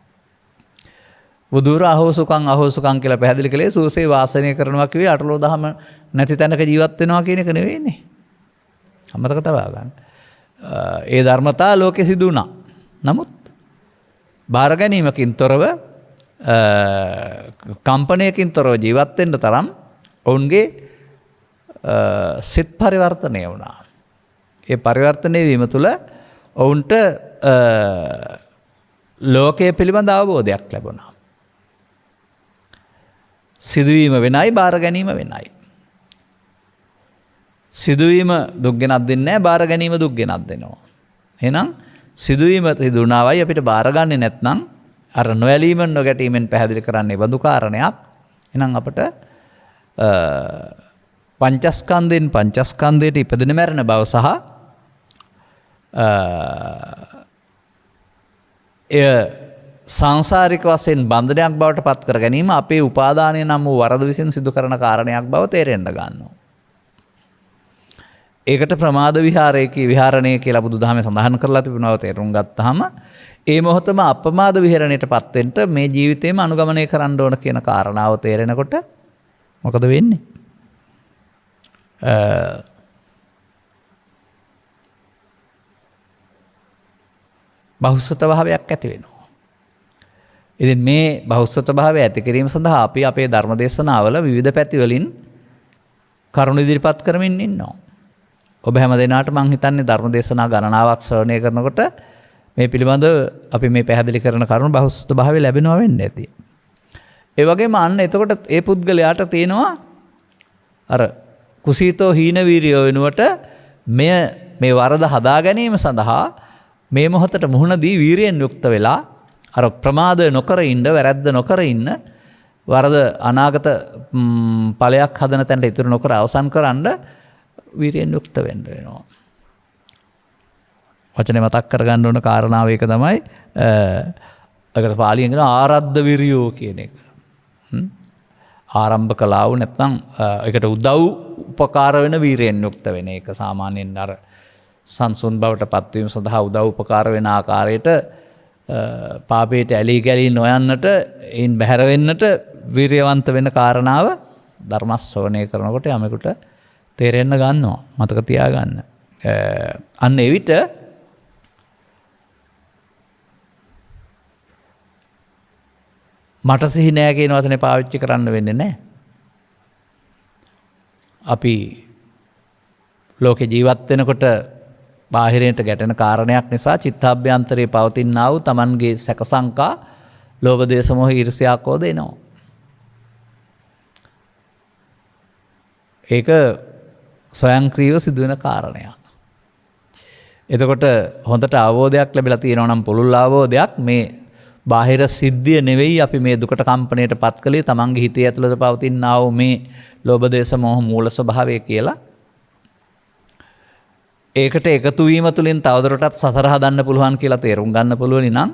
බුදුර අහෝසුකම් කියලා පැහැදිලි කළේ සූසේ වාසනය කරනවා කිව්වේ අටලෝ දහම නැති තැනක ජීවත් වෙනවා කියන එක නෙවෙයිනේ. අමතක තබා ගන්න. ඒ ධර්මතා ලෝකේ සිදු වුණා. නමුත් බාර ගැනීමකින් තොරව කම්පනයකින් තොරව ජීවත් වෙන්න තරම් ඔවුන්ගේ සිත් පරිවර්තනය වුණා. ඒ පරිවර්තනය වීම තුළ ඔවුන්ට ලෝකයේ පිළිබඳ අවබෝධයක් ලැබුණා. සිදුවීම වෙනයි බාර ගැනීම වෙනයි. සිදුවීම දුක් ගෙනත් දෙන්නේ නැහැ, බාර ගැනීම දුක් ගෙනත් දෙනවා. එහෙනම් සිදුවීම සිදුනාවයි අපිට බාර ගන්නේ නැත්නම් අර නොඇලීමෙන් නොගැටීමෙන් පැහැදිලි කරන්නේ බඳු කාරණයක්. එහෙනම් අපට පංචස්කන්ධයෙන් පංචස්කන්ධයට ඉපදෙන මැරෙන බව සහ එය සංසාරික වශයෙන් බන්ධනයක් බවට පත් කර ගැනීම අපේ උපාදානය නම් වූ වරද විසින් සිදු කරන කාරණයක් බව තේරෙන්න ගන්නවා. ඒකට ප්‍රමාද විහාරයේ විහරණය කියලා බුදුදහමේ සඳහන් කරලා තිබුණාව තේරුම් ගත්තාම ඒ මොහොතම අපමාද විහරණයටපත් වෙන්න මේ ජීවිතේම අනුගමනය කරන්න ඕන කියන කාරණාව තේරෙනකොට මොකද වෙන්නේ? බහුසුත භාවයක් ඇති වෙනවා. ඉතින් මේ බහුසුත භාවය ඇති කිරීම සඳහා අපි අපේ ධර්ම දේශනාවල විවිධ පැති වලින් කරුණු ඉදිරිපත් කරමින් ඉන්නවා. ඔබ හැම දිනාට මම හිතන්නේ ධර්ම දේශනා ගණනාවක් ශ්‍රවණය කරනකොට මේ පිළිබඳව අපි මේ පැහැදිලි කරන කරුණු බහුසුත භාවය ලැබෙනවා වෙන්නේ නැති. ඒ වගේම අන්න එතකොට ඒ පුද්ගලයාට තියෙනවා අර කුසීතෝ හීන වීරියෝ වෙනුවට මේ වරද හදා ගැනීම සඳහා මේ මොහොතට මුහුණ දී වීරියෙන් යුක්ත වෙලා අර ප්‍රමාද නොකර ඉන්න, වැරද්ද නොකර ඉන්න, වරද අනාගත ඵලයක් හදන තැනට ඉතුරු නොකර අවසන් කරන්න වීරියෙන් යුක්ත වෙන්න වෙනවා. වචනේ මතක් කරගන්න ඕන කාරණාව ඒක තමයි අකට පාලියෙන් කියන ආරද්ධ විරියෝ කියන එක. ආරම්භ කළා වූ නැත්නම් ඒකට උදව් උපකාර වෙන වීරියෙන් යුක්ත වෙන එක. සාමාන්‍යයෙන් අර සංසුන් බවට පත්වීම සඳහා උදව් උපකාර වෙන ආකාරයට පාපයට ඇලී ගැලී නොයන්නට, එයින් බැහැර වෙන්නට වීරියවන්ත වෙන කාරණාව ධර්ම ශ්‍රවණය කරනකොට යමෙකුට තේරෙන්න ගන්නවා. මතක තියාගන්න. අන්න එවිට මට සිහි නෑ කියන වචනේ පාවිච්චි කරන්න වෙන්නේ නැහැ. අපි ලෝකේ ජීවත් වෙනකොට බාහිරයට ගැටෙන කාරණයක් නිසා චිත්තාභ්‍යන්තරයේ පවතිනා වූ Tamanගේ සැක සංකා, ලෝභ දේශ මොහ ඊර්ෂ්‍යා ක්‍රෝධ එනවා. ඒක ස්වයංක්‍රීයව සිදුවෙන කාරණයක්. එතකොට හොඳට අවබෝධයක් ලැබිලා තියෙනවා නම් පුළුල් අවබෝධයක් මේ බාහිර සිද්ධිය නෙවෙයි අපි මේ දුකට කම්පණයට පත් කළේ තමන්ගේ හිතේ ඇතුළත පවතිනා වූ මේ ලෝභ දේශ මොහ මූල ස්වභාවය කියලා. ඒකට එකතු වීම තුළින් තවදුරටත් සසර හදන්න පුළුවන් කියලා තේරුම් ගන්න පුළුවන් නම්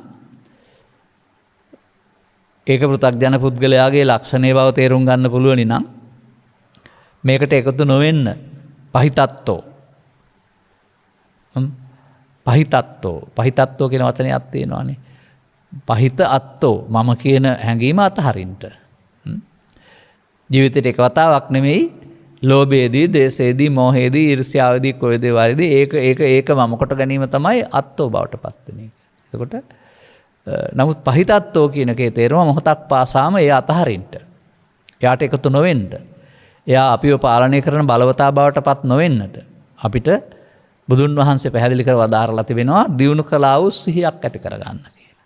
ඒක පෘථග්ජන පුද්ගලයාගේ ලක්ෂණේ බව තේරුම් ගන්න පුළුවන් නම් මේකට එකතු නොවෙන්න පහිතත්තෝ කියන වචනයක් තියෙනවානේ. පහිත අත්තෝ මම කියන හැඟීම අතහරින්න. ජීවිතේට එක වතාවක් නෙමෙයි, ලෝභයේදී, දේශයේදී, මෝහයේදී, ඊර්ෂ්‍යාවේදී, කොයිදේ වලදී ඒක මම කොට ගැනීම තමයි අත්තෝ බවට පත් වෙන එක. එතකොට නමුත් පහිතත්තෝ කියන එකේ තේරුම මොහොතක් පාසාම එය අතහරින්න. එයාට එකතු නොවෙන්න. එයා අපිව පාලනය කරන බලවතා බවට පත් නොවෙන්නට අපිට බුදුන් වහන්සේ පැහැදිලි කර වදාරලා තිබෙනවා දියුණු කළා වූ සිහියක් ඇති කරගන්න කියලා.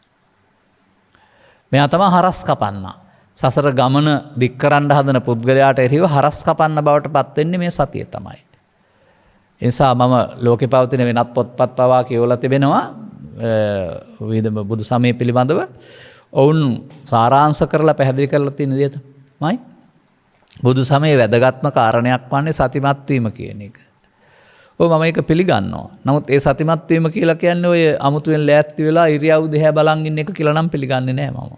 මෙයා තමයි හරස් කපන්නා. සසර ගමන දික් කරන්න හදන පුද්ගලයාට එරෙහිව හරස් කපන්න බවට පත් වෙන්නේ මේ සතිය තමයි. ඒ නිසා මම ලෝකේ පවතින වෙනත් පොත්පත් පවා කියවලා තිබෙනවා විවිධ බුදු සමය පිළිබඳව. ඔවුන් සාරාංශ කරලා පැහැදිලි කරලා තියෙන දේ තමයි බුදු සමයේ වැදගත්ම කාරණයක් වන්නේ සතිමත් වීම කියන එක. මම ඒක පිළිගන්නවා. නමුත් ඒ සතිමත් වීම කියලා කියන්නේ ඔය අමුතුවෙන් ලෑස්ති වෙලා ඉරියව් දිහා බලන් ඉන්න එක කියලා නම් පිළිගන්නේ නැහැ මම.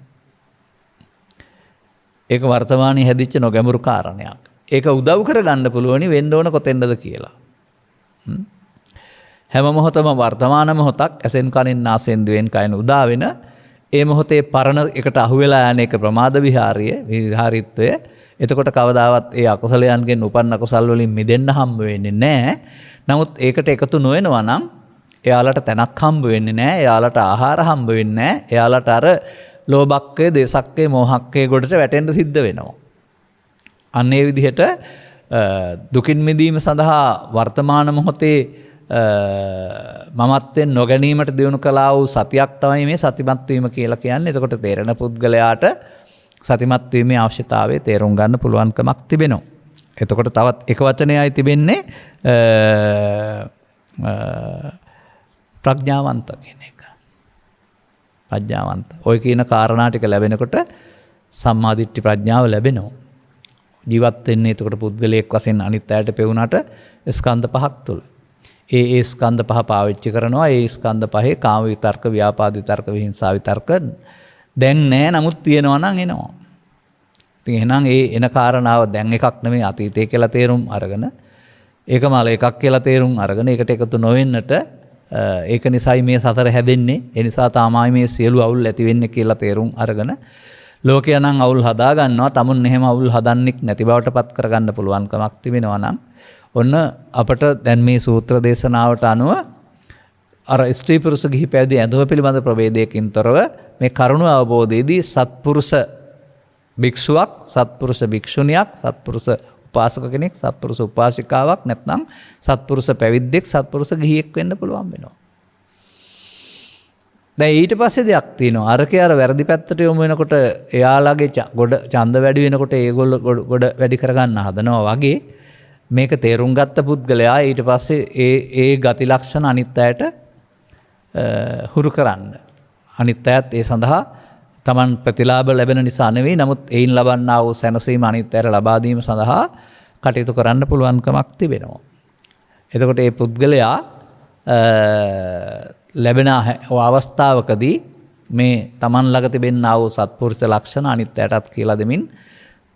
ඒක වර්තමානයේ හැදිච්ච නොගැඹුරු කාරණයක්. ඒක උදව් කරගන්න පුළුවනි වෙන්න ඕන කොතෙන්ද කියලා. හැම මොහොතම වර්තමාන මොහොතක් ඇසෙන් කනෙන් නාසයෙන් දිවෙන් කයින් උදා වෙන ඒ මොහොතේ පරණ එකට අහු වෙලා යන එක ප්‍රමාද විහාරීත්වය. එතකොට කවදාවත් ඒ අකුසලයන්ගෙන් උපන්න කුසල් වලින් මිදෙන්න හම්බ වෙන්නේ නැහැ. නමුත් ඒකට එකතු නොවෙනවා නම් එයාලට තැනක් හම්බ වෙන්නේ නැහැ. එයාලට ආහාර හම්බ වෙන්නේ නැහැ. එයාලට අර ලෝභක්කේ, දේශක්කේ, මෝහක්කේ ගොඩට වැටෙන්න සිද්ධ වෙනවා. අන්න ඒ විදිහට දුකින් මිදීම සඳහා වර්තමාන මොහොතේ මමත්වෙන් නොගැනීමට දියුණු කළා වූ සතියක් තමයි මේ සතිමත් වීම කියලා කියන්නේ. එතකොට තේරෙන පුද්ගලයාට සතිමත් වීමේ අවශ්‍යතාවය තේරුම් ගන්න පුළුවන්කමක් තිබෙනවා. එතකොට තවත් එක වචනයයි තිබෙන්නේ ප්‍රඥාවන්ත කියන එක. ප්‍රඥාවන්ත. ඔය කියන කාරණා ටික ලැබෙනකොට සම්මාදිට්ඨි ප්‍රඥාව ලැබෙනවා. ජීවත් වෙන්නේ එතකොට පුද්ගලයෙක් වශයෙන් අනිත් අයට පෙවුනට ස්කන්ධ පහක් තුල. ඒ ස්කන්ධ පහ පාවිච්චි කරනවා. ඒ ස්කන්ධ පහේ කාම විතර්ක, ව්‍යාපාද විතර්ක, විහිංසා විතර්ක දැන් නෑ. නමුත් තියෙනවා නම් එනවා. ඉතින් එහෙනම් ඒ එන කාරණාව දැන් එකක් නෙමෙයි අතීතයේ කියලා තේරුම් අරගෙන ඒක මල එකක් කියලා තේරුම් අරගෙන ඒකට එකතු නොවෙන්නට ඒක නිසායි මේ සතර හැදෙන්නේ. ඒ නිසා තමයි මේ සියලු අවුල් ඇති වෙන්නේ කියලා තේරුම් අරගෙන ලෝකයා නම් අවුල් හදා ගන්නවා. tamun එහෙම අවුල් හදන්නෙක් නැති බවට පත් කරගන්න පුළුවන්කමක් තිබෙනවා නම් ඔන්න අපට දැන් මේ සූත්‍ර දේශනාවට අනුව අර ස්ත්‍රී පුරුෂ ගිහි පැවිදි ඇඳුම පිළිබඳ ප්‍රවේදයකින් තොරව මේ කරුණ අවබෝධයේදී සත්පුරුෂ භික්ෂුවක්, සත්පුරුෂ භික්ෂුණියක්, සත්පුරුෂ උපාසක කෙනෙක්, සත්පුරුෂ උපාසිකාවක් නැත්නම් සත්පුරුෂ පැවිද්දෙක්, සත්පුරුෂ ගිහියෙක් වෙන්න පුළුවන් වෙනවා. දැන් ඊට පස්සේ දෙයක් තියෙනවා. අරකේ අර වැරදි පැත්තට යොමු වෙනකොට එයාලගේ ගොඩ ඡන්ද වැඩි වෙනකොට ඒගොල්ලෝ ගොඩ වැඩි කරගන්න හදනවා වගේ මේක තේරුම් ගත්ත පුද්ගලයා ඊට පස්සේ ඒ ගති ලක්ෂණ අනිත් අයට හුරු කරන්න. අනිත් අයත් ඒ සඳහා තමන් ප්‍රතිලාභ ලැබෙන නිසා නෙවෙයි නමුත් එයින් ලබන්නා වූ සැනසීම අනිත් අයට ලබා දීම සඳහා කටයුතු කරන්න පුළුවන්කමක් තිබෙනවා. එතකොට මේ පුද්ගලයා ලැබෙන අවස්ථාවකදී මේ තමන් ළඟ තිබෙනා වූ සත්පුරුෂ ලක්ෂණ අනිත් අයටත් කියලා දෙමින්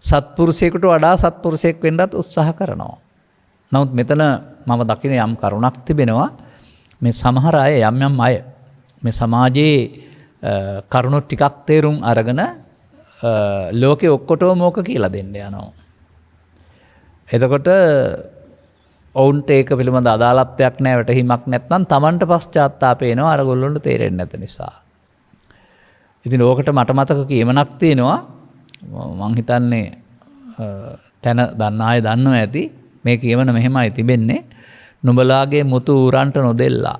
සත්පුරුෂයෙකුට වඩා සත්පුරුෂයෙක් වෙන්නත් උත්සාහ කරනවා. නමුත් මෙතන මම දකින යම් කරුණක් තිබෙනවා මේ සමහර අය යම් අය මේ සමාජයේ කරුණු ටිකක් තේරුම් අරගෙන ලෝකේ ඔක්කොටම ඕක කියලා දෙන්න යනවා. එතකොට ඔවුන්ට ඒක පිළිබඳ අදාළත්වයක් නැහැ වැටහීමක් නැත්නම් Tamanට පශ්චාත්තාප වෙනවා අර ගොල්ලොන්ට තේරෙන්නේ නැත නිසා. ඉතින් ඕකට මට මතක කීමනක් තියෙනවා මං හිතන්නේ තැන දන්න අය දන්නවා ඇති මේ කියවන මෙහෙමයි තිබෙන්නේ නුඹලාගේ මුතු ඌරන්ට නොදෙල්ලා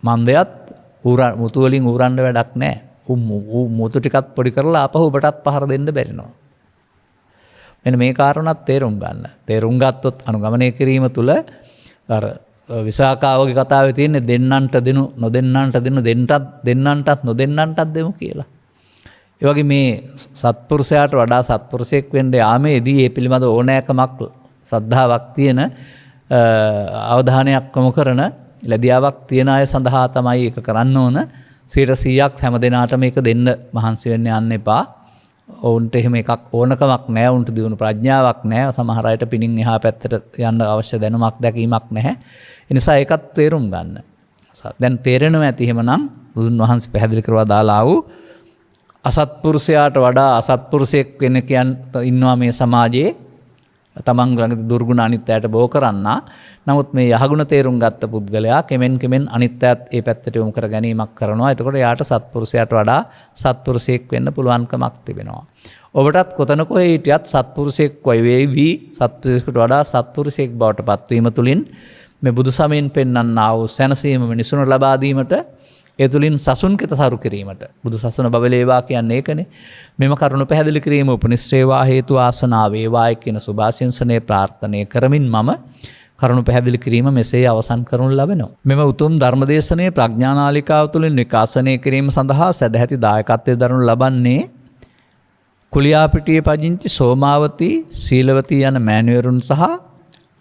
මන්දයත් මුතු වලින් ඌරන්න වැඩක් නැහැ. මුතු ටිකක් පොඩි කරලා ආපහු ඔබටත් පහර දෙන්න බැරිනවා. මෙන්න මේ කාරණාත් තේරුම් ගන්න. තේරුම් ගත්තොත් අනුගමනය කිරීම තුළ අර විසාකාවගේ කතාවේ තියෙන්නේ දෙන්නන්ට දෙනු නොදෙන්නන්ට දෙනු දෙන්නන්ටත් නොදෙන්නන්ටත් දෙමු කියලා. ඒ වගේ මේ සත්පුරුෂයාට වඩා සත්පුරුෂයෙක් වෙන්න යාමේදී මේ පිළිබඳ ඕනෑකමක් සද්ධාාවක් තියෙන අවධානයක් යොමු කරන ලැබියාවක් තියන අය සඳහා තමයි ඒක කරන්න ඕන. 100%ක් හැම දිනාටම මේක දෙන්න මහන්සි වෙන්න යන්න එපා. ඔවුන්ට එහෙම එකක් ඕනකමක් නැහැ. උන්ට දිනු ප්‍රඥාවක් නැහැ. සමහර අයට පිනින් එහා පැත්තට යන්න අවශ්‍ය දැනුමක් දැකීමක් නැහැ. ඒ නිසා ඒකත් තේරුම් ගන්න. දැන් තේරෙනවා ඇති එහෙමනම් බුදුන් වහන්සේ පැහැදිලි කරලා දාලා වූ අසත්පුරුෂයාට වඩා අසත්පුරුෂයෙක් වෙන ඉන්නවා මේ සමාජයේ. තමන් ළඟ දුර්ගුණ අනිත් අයට බෝ කරන්නා. නමුත් මේ යහගුණ තේරුම් ගත්ත පුද්ගලයා කෙමෙන් අනිත් අයත් ඒ පැත්තට යොමු කර ගැනීමක් කරනවා. එතකොට යාට සත්පුරුෂයාට වඩා සත්පුරුෂයෙක් වෙන්න පුළුවන්කමක් තිබෙනවා. ඔබටත් කොතනක හිටියත් සත්පුරුෂයෙක් වෙවි සත්පුරුෂයෙකුට වඩා සත්පුරුෂයෙක් බවට පත්වීම තුළින් මේ බුදු සමයෙන් පෙන්වන්නා වූ සැනසීම මිනිසුන්ට ලබා දීමට ඒ තුළින් සසුන් කෙත සරු කිරීමට බුදු සසුන බබලේවා කියන්නේ ඒකනේ. මෙම කරුණ පැහැදිලි කිරීම උපනිශ්‍රේවා හේතු ආසනාව වේවායි කියන සුභාශිංසනයේ ප්‍රාර්ථනා කරමින් මම කරුණු පැහැදිලි කිරීම මෙසේ අවසන් කරනු ලබනවා. මෙම උතුම් ධර්මදේශනයේ ප්‍රඥානාලිකාව තුළින් විකාශනය කිරීම සඳහා සදැහැති දායකත්වයේ දරනු ලබන්නේ කුලියාපිටියේ පදිංචි සෝමාවති සීලවති යන මෑණිවරුන් සහ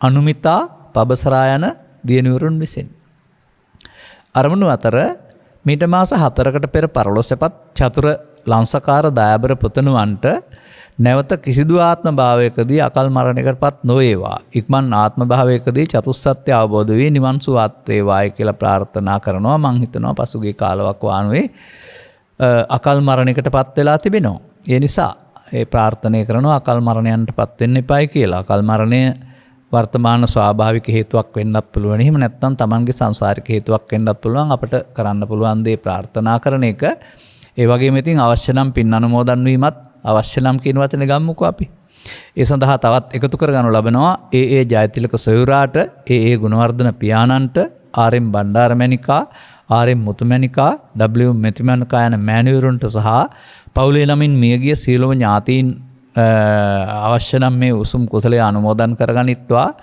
අනුමිතා පබසරා යන දියණිවරුන් විසින්. අරමුණු අතර මීට මාස 4කට පෙර පරලොස්සපත් චතුර ලංසකාර දයාබර පුතණුවන්ට නැවත කිසිදු ආත්ම භාවයකදී අකල් මරණයකටපත් නොවේවා. ඉක්මන් ආත්ම භාවයකදී චතුස්සත්‍ය අවබෝධ වී නිවන් සුවත් වේවායි කියලා ප්‍රාර්ථනා කරනවා. මං හිතනවා පසුගිය කාලයක් වානුවේ අකල් මරණයකටපත් වෙලා තිබෙනවා. ඒ නිසා ඒ ප්‍රාර්ථනා කරනවා අකල් මරණයන්ටපත් වෙන්න එපායි කියලා. අකල් මරණය වර්තමාන ස්වාභාවික හේතුවක් වෙන්නත් පුළුවන්. එහෙම නැත්නම් Tamanගේ සංසාරික හේතුවක් වෙන්නත් පුළුවන්. අපිට කරන්න පුළුවන් දේ ප්‍රාර්ථනා කරන එක. ඒ වගේම ඉතින් අවශ්‍ය නම් පින් අනුමෝදන් වීමත් අවශ්‍ය නම් කියන වචනේ ගම්මුකෝ අපි. ඒ සඳහා තවත් එකතු කරගනු ලබනවා ඒ ජයතිලක සොයුරාට ඒ ගුණවර්ධන පියාණන්ට ආර්.එම්. බණ්ඩාරමැණිකා ආර්.එම්. මුතුමැණිකා W. මෙතිමැණිකා යන මෑණිවරුන්ට සහ පවුලේ නමින් මියගිය සියලුම ඥාතීන් අවශ්‍ය නම් මේ උසුම් කුසලයේ අනුමෝදන් කරගනිත්වා.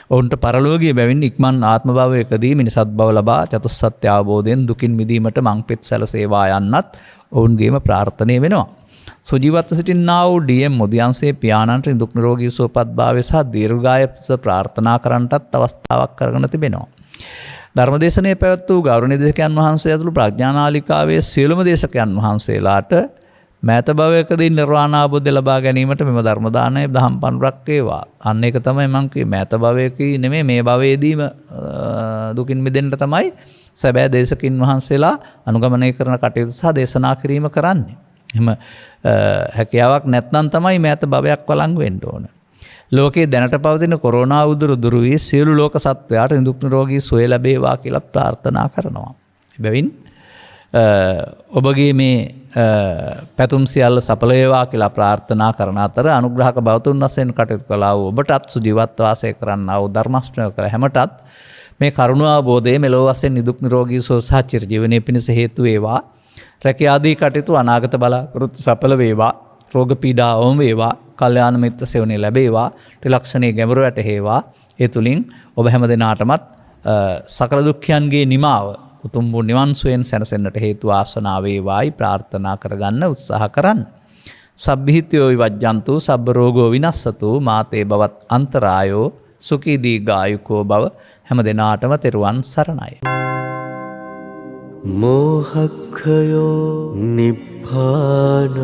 ඔවුන්ට පරලෝකීය බැවින් ඉක්මන් ආත්ම භවයකදී මිනිසත් බව ලබා චතුස්සත්‍ය අවබෝධයෙන් දුකින් මිදීමට මංපෙත් සැලසේවා යන්නත් ඔවුන්ගේම ප්‍රාර්ථනාව වෙනවා. සුජීවත්ව සිටින්නා වූ ඩී.එම්. මුදියන්සේ පියාණන්ට නිදුක් නිරෝගී සුවපත් භාවය සහ දීර්ඝායස ප්‍රාර්ථනා කරන්නටත් අවස්ථාවක් කරගෙන තිබෙනවා. ධර්මදේශනයේ පැවැත් වූ ගෞරවනීය දේශකයන් වහන්සේ ඇතුළු ප්‍රඥානාලිකාවේ සියලුම දේශකයන් වහන්සේලාට මෑත භවයකදී නිර්වාණ අවබෝධය ලබා ගැනීමට මෙම ධර්ම දානය දහම් පඬුරක් වේවා. අන්න ඒක තමයි මම කියේ මෑත භවයකදී නෙමෙයි මේ භවයේදීම දුකින් මිදෙන්න තමයි සැබෑ දේශකින් වහන්සේලා අනුගමනය කරන කටයුතු සහ දේශනා කිරීම කරන්නේ. එහෙම හැකියාවක් නැත්නම් තමයි මෑත භවයක් වළංගු වෙන්න ඕන. ලෝකයේ දැනට පවතින කොරෝනා උදුරු දුරු වී සියලු ලෝක සත්වයාට නිදුක් නිරෝගී සුවය ලැබේවා කියලා ප්‍රාර්ථනා කරනවා. එබැවින් ඔබගේ මේ පැතුම් සියල්ල සඵල වේවා කියලා ප්‍රාර්ථනා කරන අතර අනුග්‍රහක බවතුන් වශයෙන් කටයුතු කළා වූ ඔබටත් සුජීවත්ව වාසය කරන්නා වූ ධර්මශ්‍රවණය කළ හැමටත් මේ කරුණා අවබෝධයේ මෙලොව වශයෙන් නිදුක් නිරෝගී සුව සහ චිරජීවනයේ පිණිස හේතු වේවා. රැකියාදී කටයුතු අනාගත බලාපොරොත්තු සඵල වේවා. රෝග පීඩා අවම වේවා. කල්යාණ මිත්‍ර සේවනයේ ලැබේවා. ත්‍රිලක්ෂණයේ ගැඹුර වැටේවා. ඒ තුලින් ඔබ හැම දිනාටමත් සකල දුක්ඛයන්ගේ නිමාව උතුම් වූ නිවන් සුවයෙන් සැනසෙන්නට හේතු වාසනා වේවායි ප්‍රාර්ථනා කරගන්න උත්සාහ කරන්න. සබ්බිහිතයෝ විවජ්ජන්තු සබ්බ රෝගෝ විනස්සතු මාතේ බවත් අන්තරායෝ සුඛී දීඝායුකෝ භව. හැම දිනාටම තෙරුවන් සරණයි. මෝහක්ඛයෝ නිබ්බානං